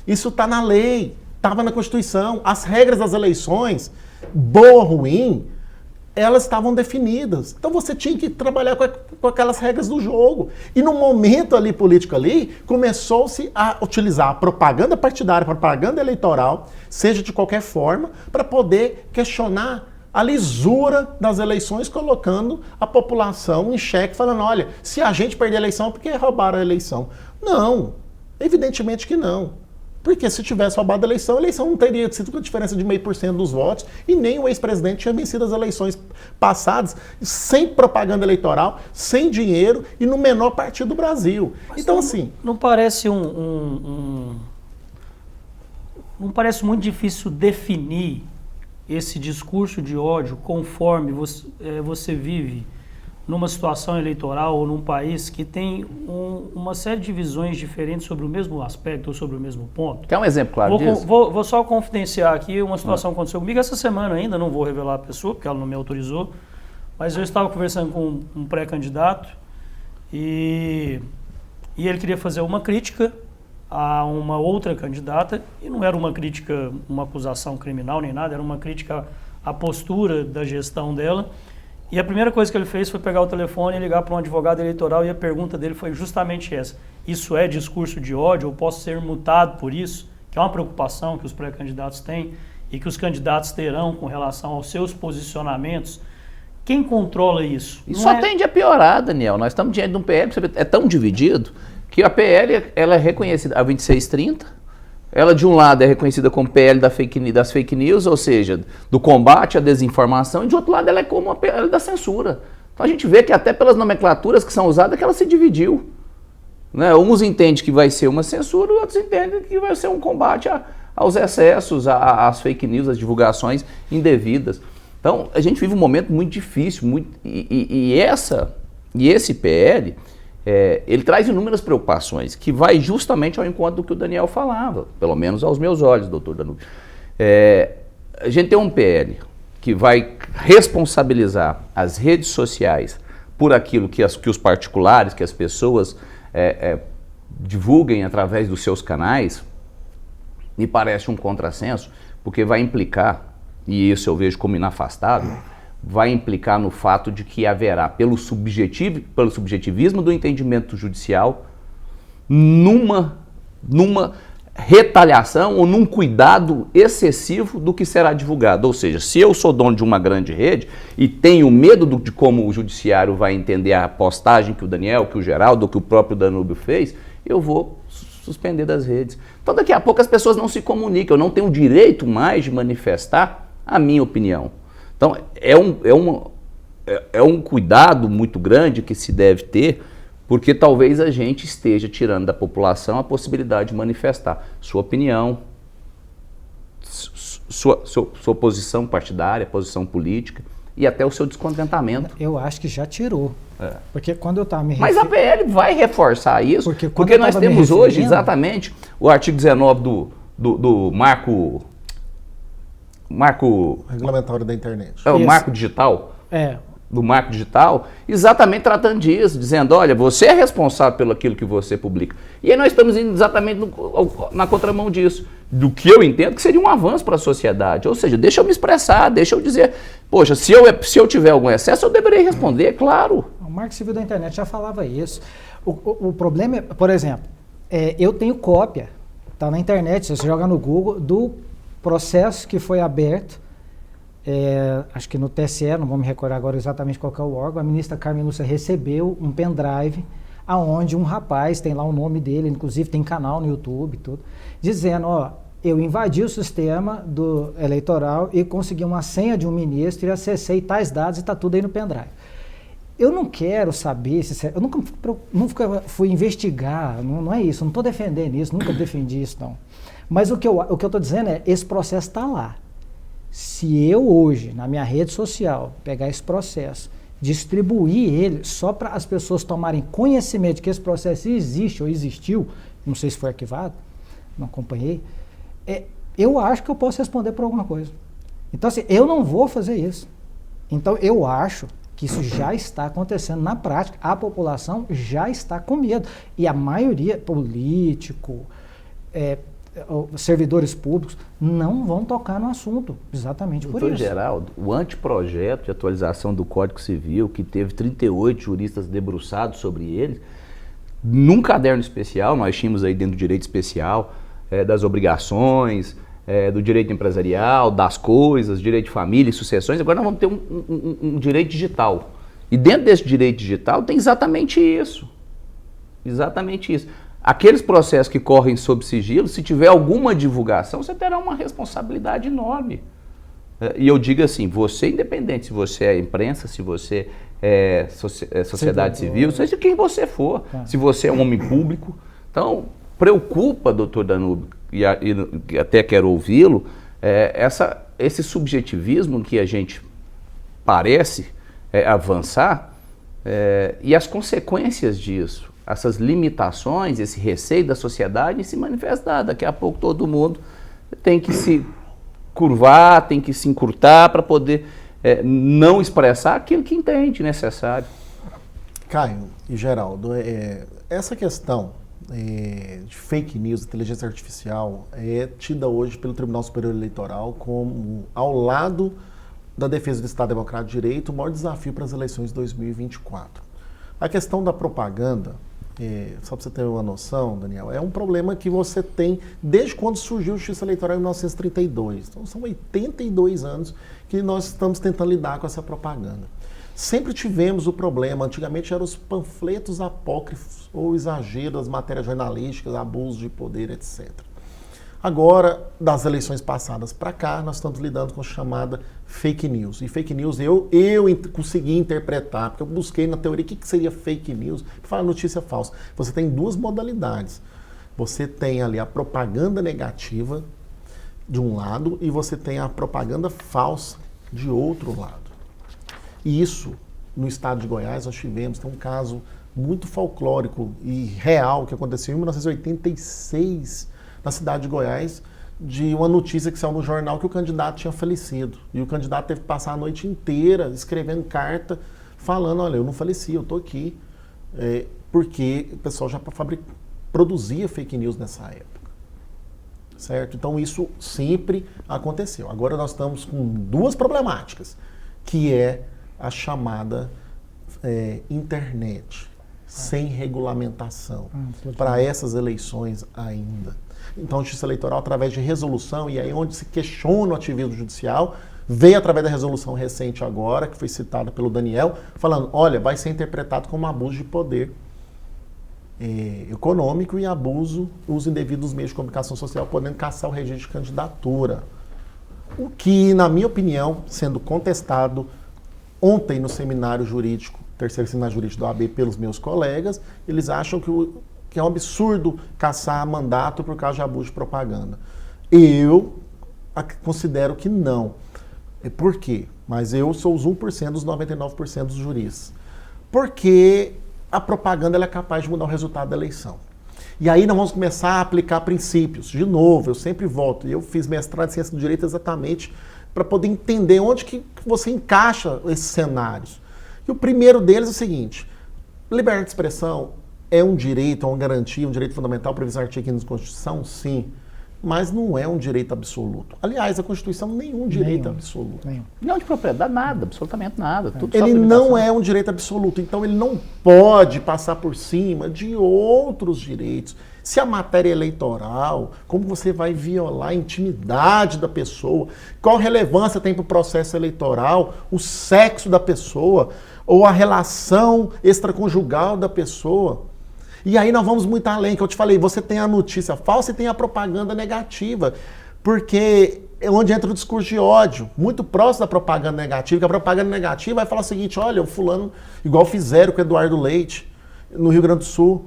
Isso está na lei, estava na Constituição. As regras das eleições, boa ou ruim, elas estavam definidas. Então você tinha que trabalhar com aquelas regras do jogo. E no momento ali político ali, começou-se a utilizar a propaganda partidária, a propaganda eleitoral, seja de qualquer forma, para poder questionar a lisura das eleições, colocando a população em xeque, falando, olha, se a gente perder a eleição, é porque roubaram a eleição. Não, evidentemente que não. Porque se tivesse roubado a eleição não teria sido com a diferença de 0,5% dos votos e nem o ex-presidente tinha vencido as eleições passadas sem propaganda eleitoral, sem dinheiro e no menor partido do Brasil. Mas então, não, assim... Não parece não parece muito difícil definir esse discurso de ódio conforme você vive numa situação eleitoral ou num país que tem uma série de visões diferentes sobre o mesmo aspecto ou sobre o mesmo ponto? Quer um exemplo claro disso? Vou só confidenciar aqui uma situação que aconteceu comigo essa semana ainda, não vou revelar a pessoa porque ela não me autorizou, mas eu estava conversando com um pré-candidato e ele queria fazer uma crítica a uma outra candidata, e não era uma crítica, uma acusação criminal nem nada, era uma crítica à postura da gestão dela. E a primeira coisa que ele fez foi pegar o telefone e ligar para um advogado eleitoral, e a pergunta dele foi justamente essa: isso é discurso de ódio? Eu posso ser multado por isso? Que é uma preocupação que os pré-candidatos têm e que os candidatos terão com relação aos seus posicionamentos. Quem controla isso? E só tende a piorar, Daniel. Nós estamos diante de um PL, é tão dividido, que a PL ela é reconhecida a 2630, ela de um lado é reconhecida como PL das fake news, ou seja, do combate à desinformação, e de outro lado ela é como a PL da censura. Então a gente vê que até pelas nomenclaturas que são usadas, que ela se dividiu. Né? Uns entendem que vai ser uma censura, outros entendem que vai ser um combate aos excessos, às fake news, às divulgações indevidas. Então a gente vive um momento muito difícil, e esse PL... ele traz inúmeras preocupações, que vai justamente ao encontro do que o Daniel falava, pelo menos aos meus olhos, doutor Danúbio. A gente tem um PL que vai responsabilizar as redes sociais por aquilo que os particulares, que as pessoas divulguem através dos seus canais. Me parece um contrassenso, porque vai implicar, e isso eu vejo como inafastável, vai implicar no fato de que haverá, pelo subjetivismo do entendimento judicial, numa retaliação ou num cuidado excessivo do que será divulgado. Ou seja, se eu sou dono de uma grande rede e tenho medo de como o judiciário vai entender a postagem que o Daniel, que o Geraldo, que o próprio Danúbio fez, eu vou suspender das redes. Então daqui a pouco as pessoas não se comunicam, eu não tenho o direito mais de manifestar a minha opinião. Então, é um cuidado muito grande que se deve ter, porque talvez a gente esteja tirando da população a possibilidade de manifestar sua opinião, sua posição partidária, posição política e até o seu descontentamento. Eu acho que já tirou. Porque quando eu estava me Mas a PL vai reforçar isso, porque nós temos hoje exatamente o artigo 19 do marco regulamentário da internet. O marco digital. Do marco digital, exatamente tratando disso, dizendo, olha, você é responsável pelo aquilo que você publica. E aí nós estamos indo exatamente na contramão disso, do que eu entendo que seria um avanço para a sociedade. Ou seja, deixa eu me expressar, deixa eu dizer, poxa, se eu tiver algum excesso, eu deveria responder, claro. O Marco Civil da Internet já falava isso. O problema é, por exemplo, eu tenho cópia, está na internet, se você jogar no Google, do processo que foi aberto, acho que no TSE, não vou me recordar agora exatamente qual que é o órgão, a ministra Carmen Lúcia recebeu um pendrive aonde um rapaz, tem lá o nome dele, inclusive tem canal no YouTube, tudo, dizendo, eu invadi o sistema do eleitoral e consegui uma senha de um ministro e acessei tais dados e está tudo aí no pendrive. Eu não quero saber, eu nunca fui investigar, não é isso, não estou defendendo isso, nunca defendi isso não. Mas o que eu estou dizendo é, esse processo está lá. Se eu hoje, na minha rede social, pegar esse processo, distribuir ele só para as pessoas tomarem conhecimento de que esse processo existe ou existiu, não sei se foi arquivado, não acompanhei, eu acho que eu posso responder por alguma coisa. Então, assim, eu não vou fazer isso. Então, eu acho que isso já está acontecendo na prática. A população já está com medo. E a maioria, político, servidores públicos, não vão tocar no assunto, exatamente por Doutor isso. Geraldo, o anteprojeto de atualização do Código Civil, que teve 38 juristas debruçados sobre ele, num caderno especial, nós tínhamos aí dentro do direito especial, das obrigações, do direito empresarial, das coisas, direito de família e sucessões. Agora nós vamos ter um direito digital. E dentro desse direito digital tem exatamente isso. Exatamente isso. Aqueles processos que correm sob sigilo, se tiver alguma divulgação, você terá uma responsabilidade enorme. E eu digo assim, você independente, se você é imprensa, se você é sociedade civil, seja quem você for, se você é um homem público. Então, preocupa, doutor Danúbio, e até quero ouvi-lo, esse subjetivismo que a gente parece avançar e as consequências disso, essas limitações, esse receio da sociedade se manifestar. Daqui a pouco todo mundo tem que se curvar, tem que se encurtar para poder não expressar aquilo que entende necessário. Caio e Geraldo, essa questão de fake news, inteligência artificial, é tida hoje pelo Tribunal Superior Eleitoral como, ao lado da defesa do Estado Democrático de Direito, o maior desafio para as eleições de 2024. A questão da propaganda, só para você ter uma noção, Daniel, é um problema que você tem desde quando surgiu a Justiça Eleitoral em 1932. Então são 82 anos que nós estamos tentando lidar com essa propaganda. Sempre tivemos o problema, antigamente eram os panfletos apócrifos ou exagero das matérias jornalísticas, abuso de poder, etc. Agora, das eleições passadas para cá, nós estamos lidando com a chamada fake news. E fake news eu consegui interpretar, porque eu busquei na teoria o que seria fake news, para falar notícia falsa. Você tem duas modalidades. Você tem ali a propaganda negativa de um lado e você tem a propaganda falsa de outro lado. E isso, no estado de Goiás, nós tivemos, tem um caso muito folclórico e real que aconteceu em 1986, na cidade de Goiás, de uma notícia que saiu no jornal que o candidato tinha falecido. E o candidato teve que passar a noite inteira escrevendo carta, falando, olha, eu não faleci, eu estou aqui. Porque o pessoal já produzia fake news nessa época. Certo? Então isso sempre aconteceu. Agora nós estamos com duas problemáticas, que é a chamada internet, sem regulamentação, para essas eleições ainda. Então, a Justiça Eleitoral, através de resolução, e aí onde se questiona o ativismo judicial, veio através da resolução recente agora, que foi citada pelo Daniel, falando, olha, vai ser interpretado como abuso de poder econômico e uso indevido dos meios de comunicação social, podendo caçar o registro de candidatura. O que, na minha opinião, sendo contestado ontem no seminário jurídico, terceiro seminário jurídico do AB pelos meus colegas, eles acham que é um absurdo caçar mandato por causa de abuso de propaganda. Eu considero que não. Por quê? Mas eu sou os 1% dos 99% dos juristas. Porque a propaganda ela é capaz de mudar o resultado da eleição. E aí nós vamos começar a aplicar princípios. De novo, eu sempre volto. Eu fiz mestrado em ciência do direito exatamente para poder entender onde que você encaixa esses cenários. E o primeiro deles é o seguinte: liberdade de expressão é um direito, é uma garantia, um direito fundamental previsto no artigo 15 da Constituição? Sim. Mas não é um direito absoluto. Aliás, a Constituição nenhum direito absoluto. Não de propriedade, nada, absolutamente nada. Tudo ele não é um direito absoluto, então ele não pode passar por cima de outros direitos. Se a matéria é eleitoral, como você vai violar a intimidade da pessoa? Qual relevância tem para o processo eleitoral? O sexo da pessoa? Ou a relação extraconjugal da pessoa? E aí nós vamos muito além, que eu te falei, você tem a notícia falsa e tem a propaganda negativa, porque é onde entra o discurso de ódio, muito próximo da propaganda negativa, que a propaganda negativa vai falar o seguinte, olha, o fulano, igual fizeram com o Eduardo Leite, no Rio Grande do Sul,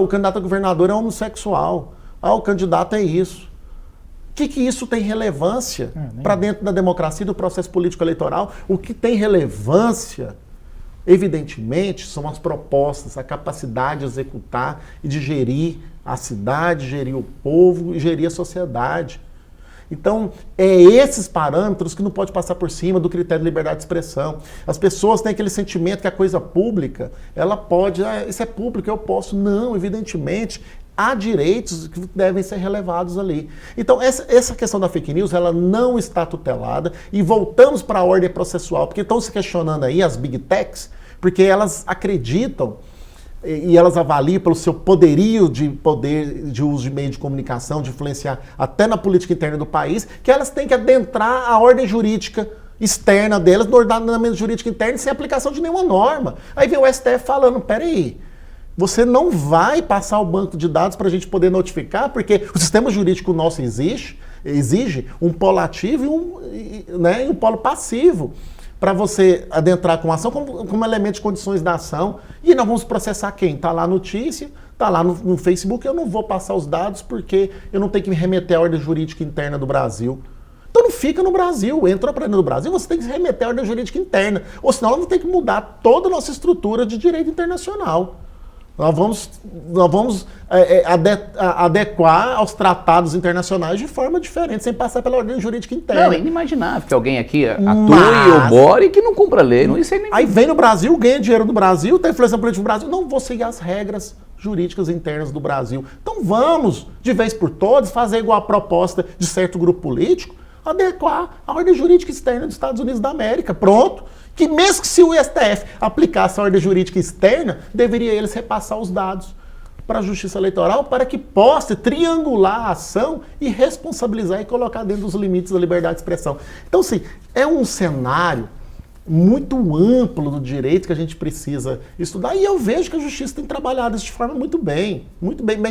o candidato a governador é homossexual, o candidato é isso. O que isso tem relevância para dentro da democracia e do processo político eleitoral? O que tem relevância, evidentemente, são as propostas, a capacidade de executar e de gerir a cidade, gerir o povo e gerir a sociedade. Então, é esses parâmetros que não pode passar por cima do critério de liberdade de expressão. As pessoas têm aquele sentimento que a coisa pública, ela pode, isso é público, eu posso. Não, evidentemente, há direitos que devem ser relevados ali. Então, essa questão da fake news, ela não está tutelada, e voltamos para a ordem processual, porque estão se questionando aí as big techs, porque elas acreditam e elas avaliam pelo seu poderio de uso de meio de comunicação, de influenciar até na política interna do país, que elas têm que adentrar a ordem jurídica externa delas, no ordenamento jurídico interno, sem aplicação de nenhuma norma. Aí vem o STF falando, peraí, você não vai passar o banco de dados para a gente poder notificar, porque o sistema jurídico nosso exige um polo ativo e um polo passivo para você adentrar com a ação como elemento de condições da ação. E nós vamos processar quem? Está lá a notícia, está lá no Facebook, eu não vou passar os dados porque eu não tenho que me remeter à ordem jurídica interna do Brasil. Então não fica no Brasil, entrou para dentro do Brasil, você tem que se remeter à ordem jurídica interna, ou senão nós vamos ter que mudar toda a nossa estrutura de direito internacional. Nós vamos adequar aos tratados internacionais de forma diferente, sem passar pela ordem jurídica interna. Não, é inimaginável que alguém aqui atue ou bore que não cumpra a lei. Não, isso é aí vem no Brasil, ganha dinheiro no Brasil, tem influência política no Brasil, não vou seguir as regras jurídicas internas do Brasil. Então vamos, de vez por todas, fazer igual a proposta de certo grupo político, adequar a ordem jurídica externa dos Estados Unidos da América. Pronto. Que mesmo que se o STF aplicasse a ordem jurídica externa, deveria eles repassar os dados para a Justiça Eleitoral para que possa triangular a ação e responsabilizar e colocar dentro dos limites da liberdade de expressão. Então, assim, é um cenário muito amplo do direito que a gente precisa estudar, e eu vejo que a Justiça tem trabalhado isso de forma muito bem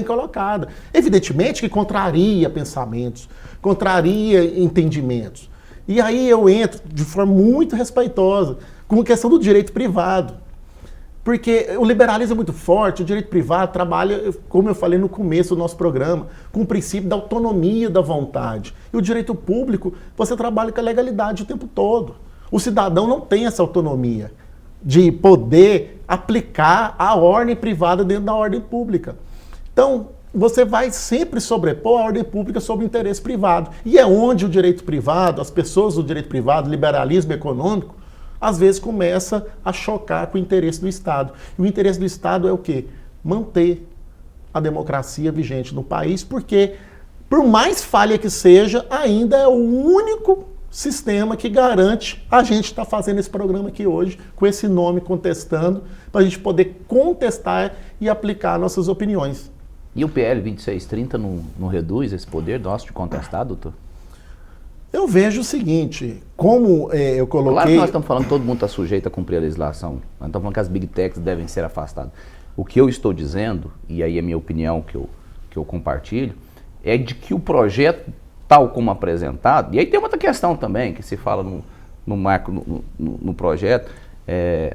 colocada. Evidentemente que contraria pensamentos, contraria entendimentos. E aí eu entro de forma muito respeitosa com a questão do direito privado. Porque o liberalismo é muito forte, o direito privado trabalha, como eu falei no começo do nosso programa, com o princípio da autonomia da vontade. E o direito público, você trabalha com a legalidade o tempo todo. O cidadão não tem essa autonomia de poder aplicar a ordem privada dentro da ordem pública. Então, você vai sempre sobrepor a ordem pública sobre o interesse privado. E é onde o direito privado, as pessoas do direito privado, o liberalismo econômico, às vezes começa a chocar com o interesse do Estado. E o interesse do Estado é o quê? Manter a democracia vigente no país, porque, por mais falha que seja, ainda é o único sistema que garante a gente estar fazendo esse programa aqui hoje, com esse nome contestando, para a gente poder contestar e aplicar nossas opiniões. E o PL 2630 não reduz esse poder nosso de contestar, doutor? Eu vejo o seguinte, como eu coloquei... Claro que nós estamos falando que todo mundo está sujeito a cumprir a legislação. Nós estamos falando que as big techs devem ser afastadas. O que eu estou dizendo, e aí é a minha opinião que eu compartilho, é de que o projeto, tal como apresentado, e aí tem outra questão também, que se fala no projeto,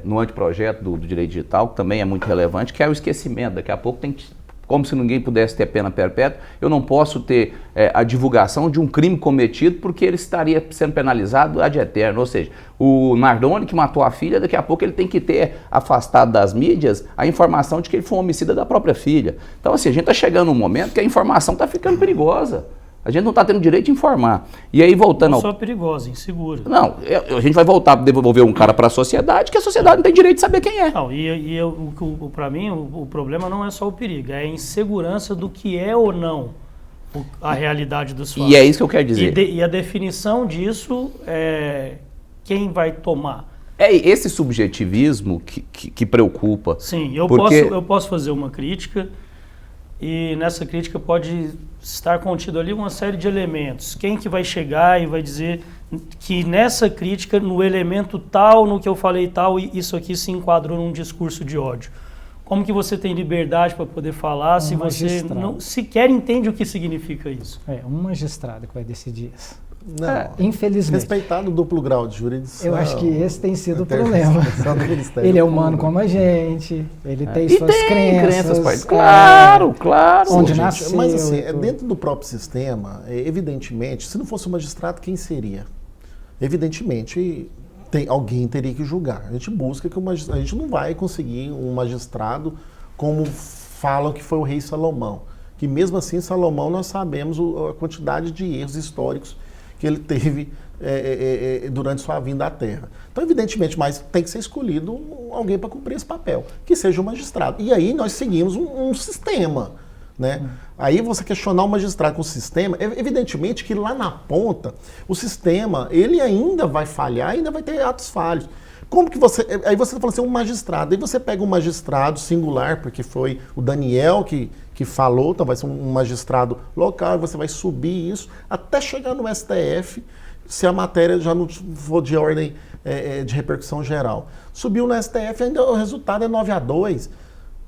no anteprojeto do direito digital, que também é muito relevante, que é o esquecimento. Daqui a pouco tem que... Como se ninguém pudesse ter pena perpétua, eu não posso ter a divulgação de um crime cometido porque ele estaria sendo penalizado ad eterno. Ou seja, o Nardoni que matou a filha, daqui a pouco ele tem que ter afastado das mídias a informação de que ele foi um homicida da própria filha. Então, assim, a gente está chegando num momento que a informação está ficando perigosa. A gente não está tendo direito de informar. E aí, voltando não só perigosa, insegura. Não, a gente vai voltar a devolver um cara para a sociedade, que a sociedade não tem direito de saber quem é. Não, para mim, o problema não é só o perigo, é a insegurança do que é ou não a realidade dos fatos. E é isso que eu quero dizer. E a definição disso é quem vai tomar. É esse subjetivismo que preocupa. Sim, eu posso fazer uma crítica, e nessa crítica pode estar contido ali uma série de elementos. Quem que vai chegar e vai dizer que nessa crítica, no elemento tal, no que eu falei tal, isso aqui se enquadrou num discurso de ódio? Como que você tem liberdade para poder falar se você não sequer entende o que significa isso? É um magistrado que vai decidir isso. Não, infelizmente. Respeitado o duplo grau de jurisdição. Eu acho que esse tem sido o problema. Ele é humano como a gente, ele tem suas crenças. Claro. Onde gente, nasceu. Mas assim, dentro do próprio sistema, evidentemente, se não fosse o magistrado, quem seria? Evidentemente, alguém teria que julgar. A gente busca que a gente não vai conseguir um magistrado como falam que foi o rei Salomão, que mesmo assim Salomão nós sabemos a quantidade de erros históricos que ele teve durante sua vinda à Terra. Então, evidentemente, mas tem que ser escolhido alguém para cumprir esse papel, que seja o magistrado. E aí nós seguimos um sistema, né? Aí você questionar o magistrado com o sistema, evidentemente que lá na ponta, o sistema, ele ainda vai falhar, ainda vai ter atos falhos. Como que você... Aí você está falando assim, um magistrado. Aí você pega um magistrado singular, porque foi o Daniel que falou, então vai ser um magistrado local, e você vai subir isso até chegar no STF, se a matéria já não for de ordem de repercussão geral. Subiu no STF, ainda o resultado é 9-2.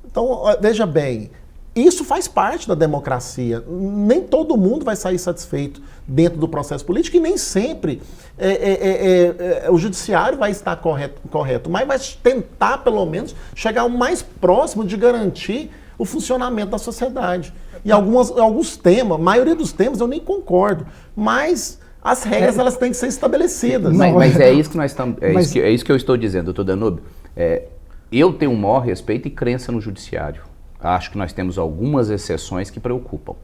Então, veja bem, isso faz parte da democracia. Nem todo mundo vai sair satisfeito dentro do processo político e nem sempre o judiciário vai estar correto, mas vai tentar, pelo menos, chegar o mais próximo de garantir o funcionamento da sociedade. E alguns temas, a maioria dos temas eu nem concordo, mas as regras elas têm que ser estabelecidas. Mas é isso que nós estamos, é isso que eu estou dizendo, doutor Danúbio. Eu tenho um maior respeito e crença no judiciário. Acho que nós temos algumas exceções que preocupam.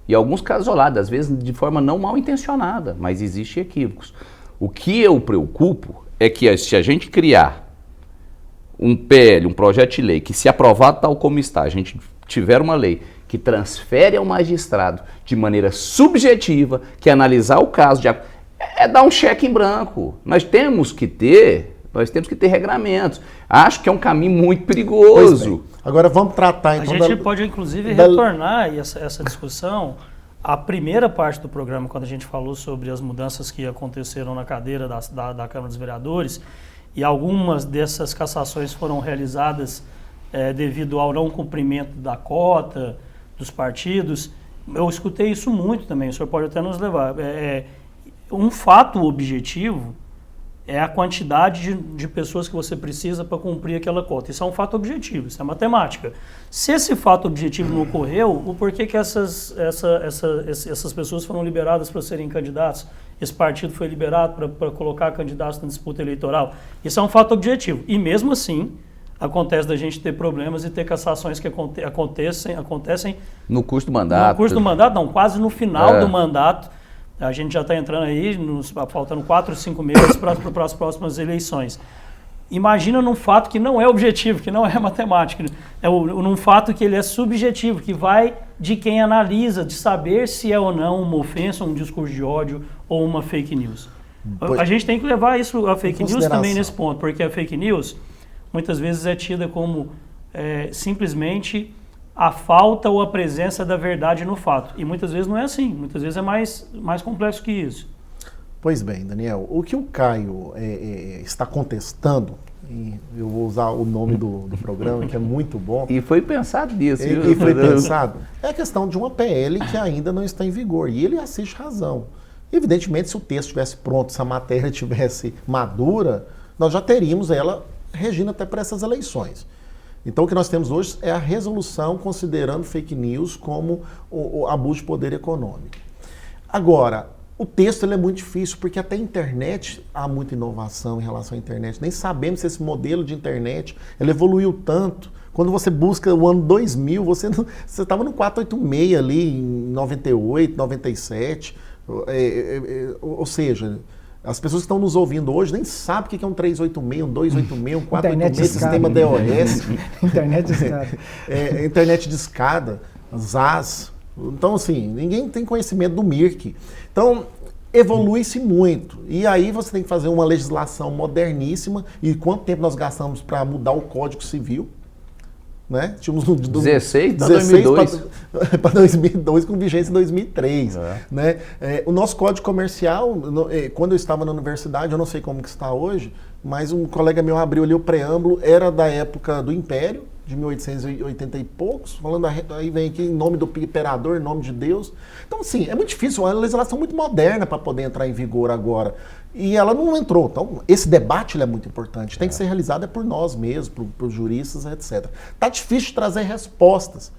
E alguns casos isolados, às vezes de forma não mal intencionada, mas existem equívocos. O que eu preocupo é que se a gente criar um PL, um projeto de lei, que se aprovado tal como está, a gente tiver uma lei que transfere ao magistrado de maneira subjetiva, que analisar o caso, dar um cheque em branco. Nós temos que ter regramentos. Acho que é um caminho muito perigoso. Agora vamos tratar então... A gente pode inclusive retornar essa discussão à primeira parte do programa, quando a gente falou sobre as mudanças que aconteceram na cadeira da Câmara dos Vereadores, e algumas dessas cassações foram realizadas devido ao não cumprimento da cota dos partidos. Eu escutei isso muito também, o senhor pode até nos levar. Um fato objetivo é a quantidade de pessoas que você precisa para cumprir aquela cota. Isso é um fato objetivo, isso é matemática. Se esse fato objetivo não ocorreu, o porquê que essas pessoas foram liberadas para serem candidatos? Esse partido foi liberado para colocar candidatos na disputa eleitoral? Isso é um fato objetivo. E mesmo assim, acontece da gente ter problemas e ter cassações que acontecem... No curso do mandato. No curso do mandato, não, quase no final do mandato. A gente já está entrando aí, faltando 4 ou 5 meses para as próximas eleições. Imagina num fato que não é objetivo, que não é matemática, num fato que ele é subjetivo, que vai de quem analisa, de saber se é ou não uma ofensa, um discurso de ódio ou uma fake news. A gente tem que levar isso, a fake news também nesse ponto, porque a fake news muitas vezes é tida como simplesmente a falta ou a presença da verdade no fato. E muitas vezes não é assim, muitas vezes é mais complexo que isso. Pois bem, Daniel, o que o Caio está contestando, e eu vou usar o nome do programa, que é muito bom. E foi pensado nisso. E foi pensado. É a questão de uma PL que ainda não está em vigor, e ele assiste razão. Evidentemente, se o texto estivesse pronto, se a matéria estivesse madura, nós já teríamos ela regindo até para essas eleições. Então, o que nós temos hoje é a resolução considerando fake news como o abuso de poder econômico. Agora, o texto ele é muito difícil, porque até a internet há muita inovação em relação à internet. Nem sabemos se esse modelo de internet ele evoluiu tanto. Quando você busca o ano 2000, você estava no 486 ali, em 98, 97. Ou seja... As pessoas que estão nos ouvindo hoje nem sabem o que é um 386, um 286, um 486, sistema DOS. Internet de escada. Internet de escada, ZAS. Então, assim, ninguém tem conhecimento do MIRC. Então, evolui-se muito. E aí você tem que fazer uma legislação moderníssima. E quanto tempo nós gastamos para mudar o Código Civil? Né? Tínhamos 16 para 2002. Para 2002, com vigência em 2003. Né? O nosso Código Comercial, quando eu estava na universidade, eu não sei como que está hoje, mas um colega meu abriu ali o preâmbulo, era da época do Império, de 1880 e poucos, falando, aí vem aqui em nome do imperador, em nome de Deus. Então, assim, é muito difícil, é uma legislação muito moderna para poder entrar em vigor agora. E ela não entrou. Então, esse debate ele é muito importante. Tem que ser realizado por nós mesmos, por juristas, etc. Está difícil de trazer respostas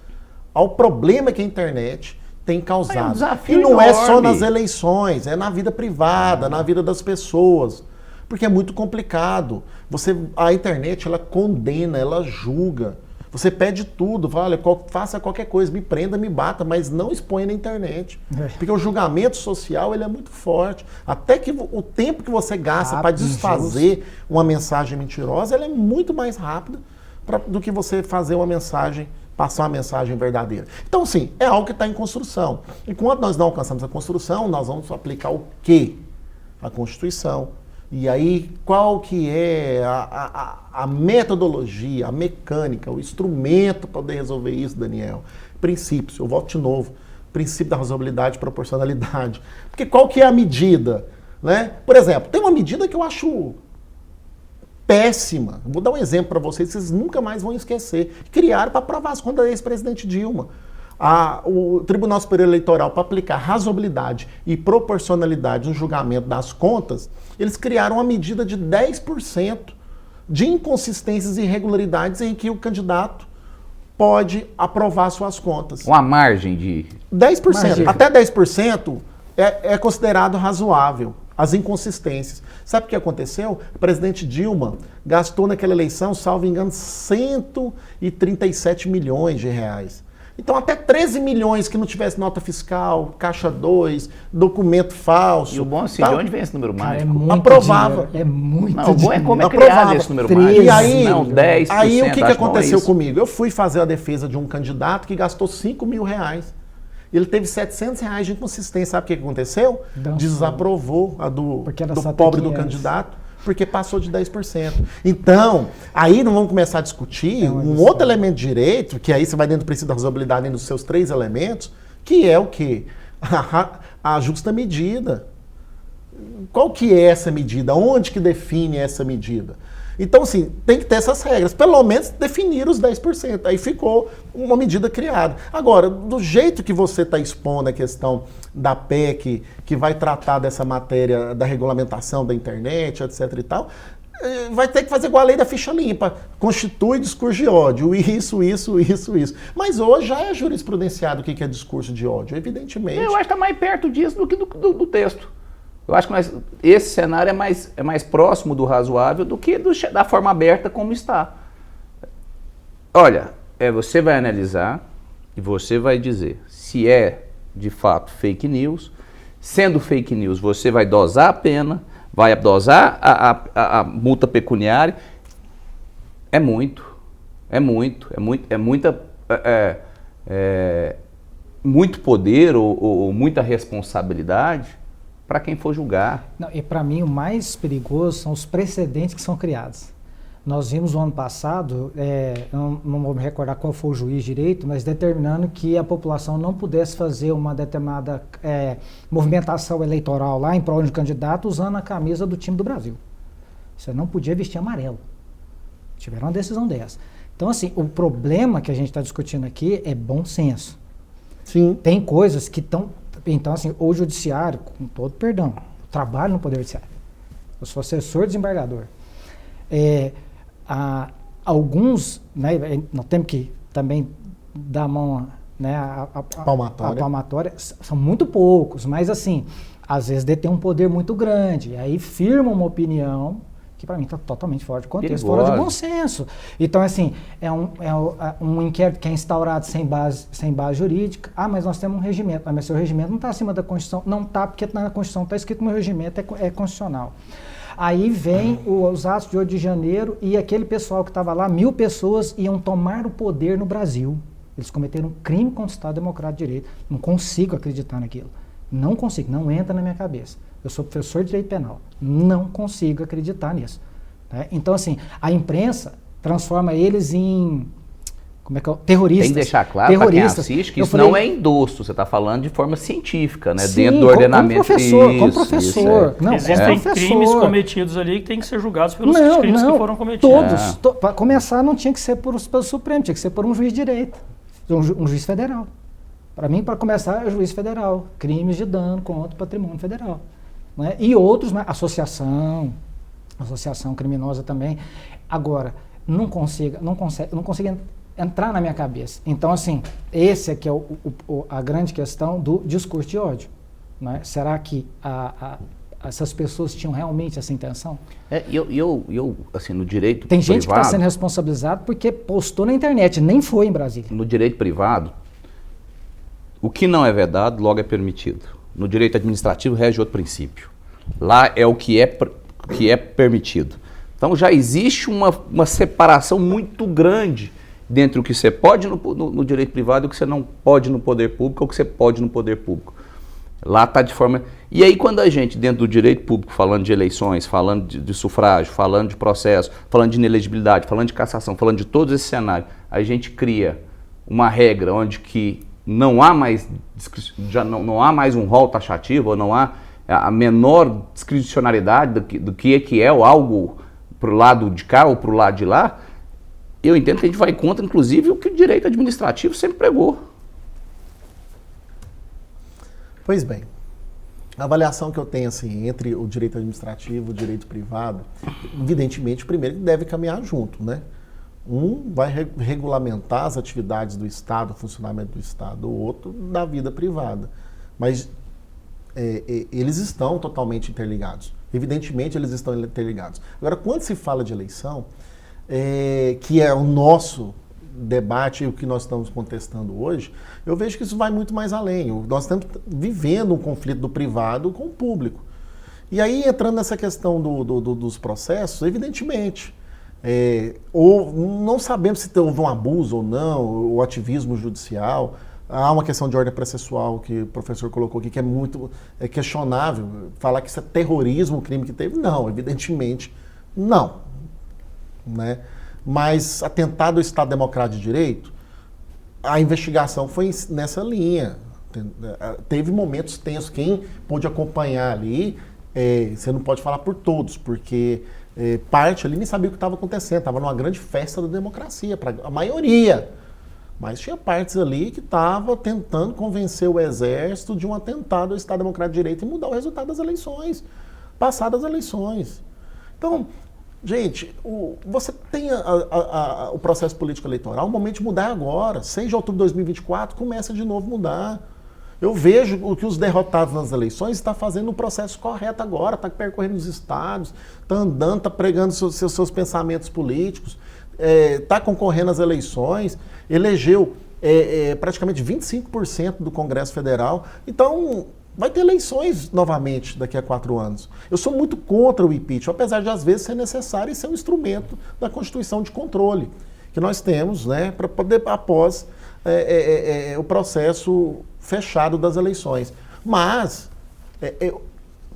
ao problema que a internet tem causado. E não é só nas eleições, é na vida privada, na vida das pessoas. Porque é muito complicado. A internet, ela condena, ela julga. Você pede tudo, fala, olha, faça qualquer coisa, me prenda, me bata, mas não exponha na internet. Porque o julgamento social, ele é muito forte. Até que o tempo que você gasta para desfazer uma mensagem mentirosa, ela é muito mais rápida do que você fazer uma mensagem, passar uma mensagem verdadeira. Então, sim, é algo que está em construção. Enquanto nós não alcançamos a construção, nós vamos aplicar o quê? A Constituição. E aí, qual que é a metodologia, a mecânica, o instrumento para poder resolver isso, Daniel? Princípios, eu volto de novo. Princípio da razoabilidade e proporcionalidade. Porque qual que é a medida? Né? Por exemplo, tem uma medida que eu acho péssima. Vou dar um exemplo para vocês nunca mais vão esquecer. Criaram para aprovar as contas da ex-presidente Dilma. O Tribunal Superior Eleitoral, para aplicar razoabilidade e proporcionalidade no julgamento das contas, eles criaram uma medida de 10% de inconsistências e irregularidades em que o candidato pode aprovar suas contas. Uma margem de... 10%. Margem. Até 10% é considerado razoável, as inconsistências. Sabe o que aconteceu? O presidente Dilma gastou naquela eleição, salvo engano, 137 milhões de reais. Então, até 13 milhões que não tivesse nota fiscal, caixa 2, documento falso. E o bom é assim, tá? de onde vem esse número Cara, mágico? Aprovava. É muito Não, o bom é dinheiro. como é Aprovava. criado esse número 13. mágico. E aí, Não, 10%. aí o que acho aconteceu não é isso. comigo? Eu fui fazer a defesa de um candidato que gastou 5 mil reais. Ele teve 700 reais de inconsistência. Sabe o que aconteceu? Dançou. Desaprovou a Porque era do só pobre ter do 500. candidato, porque passou de 10%. Então, aí não vamos começar a discutir uma um lição. outro elemento de direito, que aí você vai dentro do princípio da razoabilidade, dentro dos seus 3 elementos, que é o quê? A justa medida. Qual que é essa medida? Onde que define essa medida? Então, assim, tem que ter essas regras. Pelo menos definir os 10%. Aí ficou uma medida criada. Agora, do jeito que você está expondo a questão da PEC, que vai tratar dessa matéria da regulamentação da internet, etc e tal, vai ter que fazer igual a lei da ficha limpa. Constitui discurso de ódio. Isso. Mas hoje já é jurisprudenciado o que é discurso de ódio, evidentemente. Eu acho que está mais perto disso do que do texto. Eu acho que esse cenário é mais próximo do razoável do que da forma aberta como está. Olha, você vai analisar e você vai dizer se é de fato fake news. Sendo fake news, você vai dosar a pena, vai dosar a multa pecuniária. Muito poder ou muita responsabilidade para quem for julgar. Não, e para mim o mais perigoso são os precedentes que são criados. Nós vimos no ano passado, não vou me recordar qual foi o juiz direito, mas determinando que a população não pudesse fazer uma determinada movimentação eleitoral lá em prol de um candidato usando a camisa do time do Brasil. Você não podia vestir amarelo. Tiveram uma decisão dessa. Então, assim, o problema que a gente está discutindo aqui é bom senso. Sim. Tem coisas que estão... Então, assim, o judiciário, com todo perdão, eu trabalho no Poder Judiciário. Eu sou assessor desembargador. Alguns, né, nós temos que também dar a mão, né, a palmatória, são muito poucos, mas assim, às vezes detém um poder muito grande, e aí firma uma opinião que para mim está totalmente fora de contexto, fora de bom senso. Então, assim, é um inquérito que é instaurado sem base jurídica. Mas nós temos um regimento. Mas seu regimento não está acima da Constituição. Não está, porque na Constituição está escrito que o meu regimento é constitucional. Aí vem os atos de 8 de janeiro e aquele pessoal que estava lá, 1000 pessoas iam tomar o poder no Brasil. Eles cometeram um crime contra o Estado Democrático de Direito. Não consigo acreditar naquilo. Não consigo, não entra na minha cabeça. Eu sou professor de Direito Penal. Não consigo acreditar nisso. Né? Então, assim, a imprensa transforma eles em... terroristas. Tem que deixar claro para quem assiste que isso não é endosso. Você está falando de forma científica, né? Sim, dentro do ordenamento. Como professor. Não, existem crimes cometidos ali que têm que ser julgados pelos crimes que foram cometidos. Todos. Para começar, não tinha que ser pelo Supremo, tinha que ser por um juiz de direito. Um juiz federal. Para mim, para começar, é o juiz federal. Crimes de dano contra o patrimônio federal. Né? E outros, né? Associação criminosa também. Agora, não consigo entrar na minha cabeça. Então, assim, esse aqui é a grande questão do discurso de ódio. Né? Será que essas pessoas tinham realmente essa intenção? Eu assim, no direito Tem gente privado, que está sendo responsabilizado porque postou na internet, nem foi em Brasília. no direito privado, o que não é vedado, logo é permitido. No direito administrativo rege outro princípio. Lá é o que é permitido. Então já existe uma separação muito grande entre o que você pode no direito privado e o que você não pode no poder público ou o que você pode no poder público. Lá está de forma... E aí quando a gente, dentro do direito público, falando de eleições, falando de sufrágio, falando de processo, falando de inelegibilidade, falando de cassação, falando de todos esses cenários, a gente cria uma regra onde que não há mais, não há mais um rol taxativo, ou não há a menor discricionariedade do que é algo para o lado de cá ou para o lado de lá. Eu entendo que a gente vai contra, inclusive, o que o direito administrativo sempre pregou. Pois bem, a avaliação que eu tenho assim, entre o direito administrativo e o direito privado, evidentemente, primeiro deve caminhar junto, né? Um vai regulamentar as atividades do Estado, o funcionamento do Estado, o outro da vida privada. Mas eles estão totalmente interligados. Evidentemente, eles estão interligados. Agora, quando se fala de eleição, que é o nosso debate e o que nós estamos contestando hoje, eu vejo que isso vai muito mais além. Nós estamos vivendo um conflito do privado com o público. E aí, entrando nessa questão dos processos, evidentemente, ou não sabemos se houve um abuso ou não, o ativismo judicial. Há uma questão de ordem processual que o professor colocou aqui, que é muito questionável. Falar que isso é terrorismo, o crime que teve, não, evidentemente não. Né? Mas atentado ao Estado Democrático de Direito, a investigação foi nessa linha. Teve momentos tensos. Quem pôde acompanhar ali, você não pode falar por todos, porque parte ali nem sabia o que estava acontecendo. Estava numa grande festa da democracia, para a maioria. Mas tinha partes ali que estavam tentando convencer o Exército de um atentado ao Estado Democrático de Direito e mudar o resultado das eleições, passadas as eleições. Então, gente, você tem o processo político eleitoral, o momento de mudar é agora. 6 de outubro de 2024, começa de novo a mudar. Eu vejo o que os derrotados nas eleições estão fazendo o processo correto agora, está percorrendo os estados, está andando, está pregando seus pensamentos políticos, está concorrendo às eleições, elegeu praticamente 25% do Congresso Federal. Então, vai ter eleições novamente daqui a 4 anos. Eu sou muito contra o impeachment, apesar de às vezes ser necessário e ser um instrumento da Constituição de controle que nós temos, né, para poder, após o processo fechado das eleições. Mas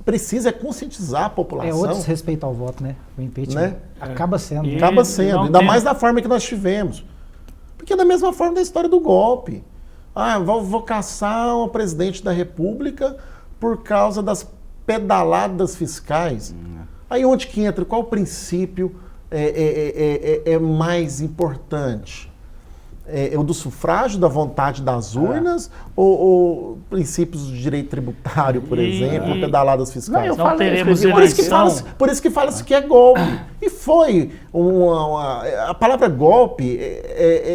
precisa conscientizar a população. É outro desrespeito ao voto, né? O impeachment, né? Acaba sendo. Acaba sendo, ainda mais da forma que nós tivemos. Porque é da mesma forma da história do golpe. Vou caçar o presidente da República por causa das pedaladas fiscais. Aí onde que entra? Qual princípio é mais importante? O do sufrágio, da vontade das urnas, ou princípios de direito tributário, por exemplo, pedaladas fiscais? Não teremos eleição. Por isso que fala-se que é golpe. E foi a palavra golpe,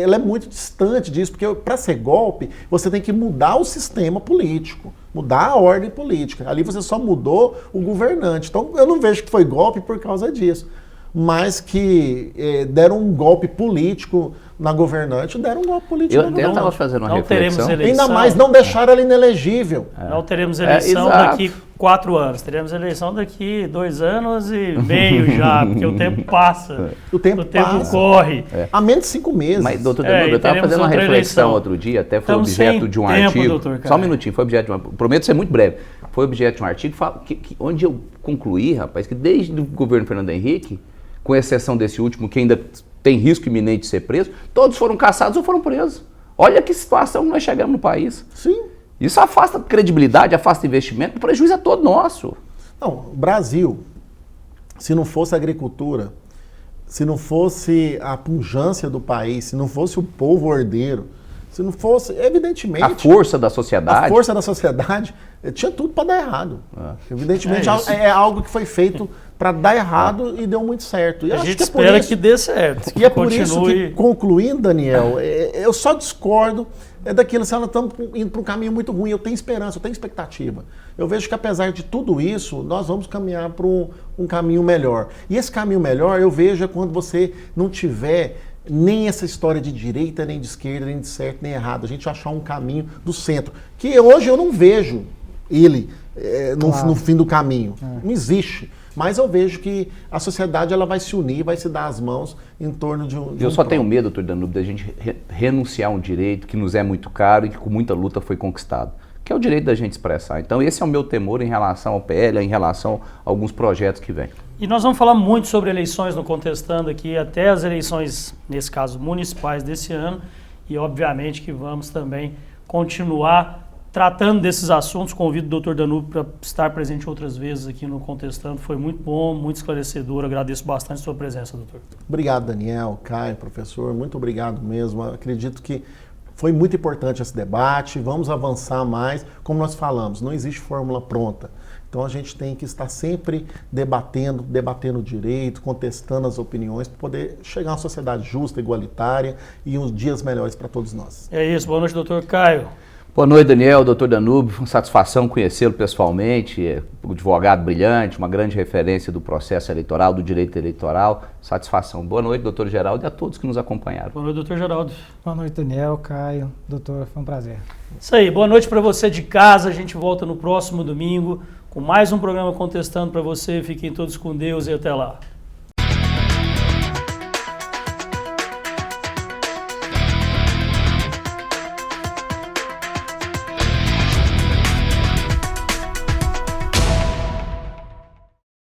ela é muito distante disso, porque para ser golpe, você tem que mudar o sistema político, mudar a ordem política. Ali você só mudou o governante. Então, eu não vejo que foi golpe por causa disso. Mas que deram um golpe político na governante, deram um golpe político na governante. Eu estava fazendo uma reflexão. Ainda mais não deixaram ela inelegível. Não teremos eleição daqui 4 anos, teremos eleição daqui 2 anos e meio já, porque o tempo passa. O tempo corre. Há menos de 5 meses. Mas, doutor Danilo, eu estava fazendo uma reflexão outro dia, até foi objeto de um artigo. Só um minutinho, foi objeto de prometo ser muito breve. Foi objeto de um artigo onde eu concluí, rapaz, que desde o governo Fernando Henrique, com exceção desse último, que ainda tem risco iminente de ser preso, todos foram caçados ou foram presos. Olha que situação que nós chegamos no país. Sim. Isso afasta credibilidade, afasta investimento, o prejuízo é todo nosso. Não, Brasil, se não fosse a agricultura, se não fosse a pujança do país, se não fosse o povo ordeiro, se não fosse, evidentemente... A força da sociedade. A força da sociedade tinha tudo para dar errado. Evidentemente é algo que foi feito para dar errado e deu muito certo. E a gente espera que dê certo. E é por isso que, concluindo, Daniel, eu só discordo é daquilo, se nós estamos indo para um caminho muito ruim. Eu tenho esperança, eu tenho expectativa. Eu vejo que apesar de tudo isso, nós vamos caminhar para um caminho melhor. E esse caminho melhor eu vejo é quando você não tiver nem essa história de direita, nem de esquerda, nem de certo, nem errado. A gente achar um caminho do centro. Que hoje eu não vejo ele no fim do caminho. Não existe. Mas eu vejo que a sociedade ela vai se unir, vai se dar as mãos em torno de um... Eu só tenho medo, doutor Danúbio, da gente renunciar a um direito que nos é muito caro e que com muita luta foi conquistado, que é o direito da gente expressar. Então esse é o meu temor em relação ao PL, em relação a alguns projetos que vêm. E nós vamos falar muito sobre eleições no Contestando aqui, até as eleições, nesse caso, municipais desse ano, e obviamente que vamos também continuar tratando desses assuntos. Convido o doutor Danúbio para estar presente outras vezes aqui no Contestando. Foi muito bom, muito esclarecedor. Agradeço bastante a sua presença, doutor. Obrigado, Daniel, Caio, professor. Muito obrigado mesmo. Acredito que foi muito importante esse debate. Vamos avançar mais. Como nós falamos, não existe fórmula pronta. Então a gente tem que estar sempre debatendo o direito, contestando as opiniões, para poder chegar a uma sociedade justa, igualitária e uns dias melhores para todos nós. É isso. Boa noite, doutor Caio. Boa noite, Daniel, doutor Danúbio. Uma satisfação conhecê-lo pessoalmente, um advogado brilhante, uma grande referência do processo eleitoral, do direito eleitoral. Satisfação. Boa noite, doutor Geraldo, e a todos que nos acompanharam. Boa noite, doutor Geraldo. Boa noite, Daniel, Caio, doutor, foi um prazer. Isso aí, boa noite para você de casa. A gente volta no próximo domingo com mais um programa Contestando para você. Fiquem todos com Deus e até lá.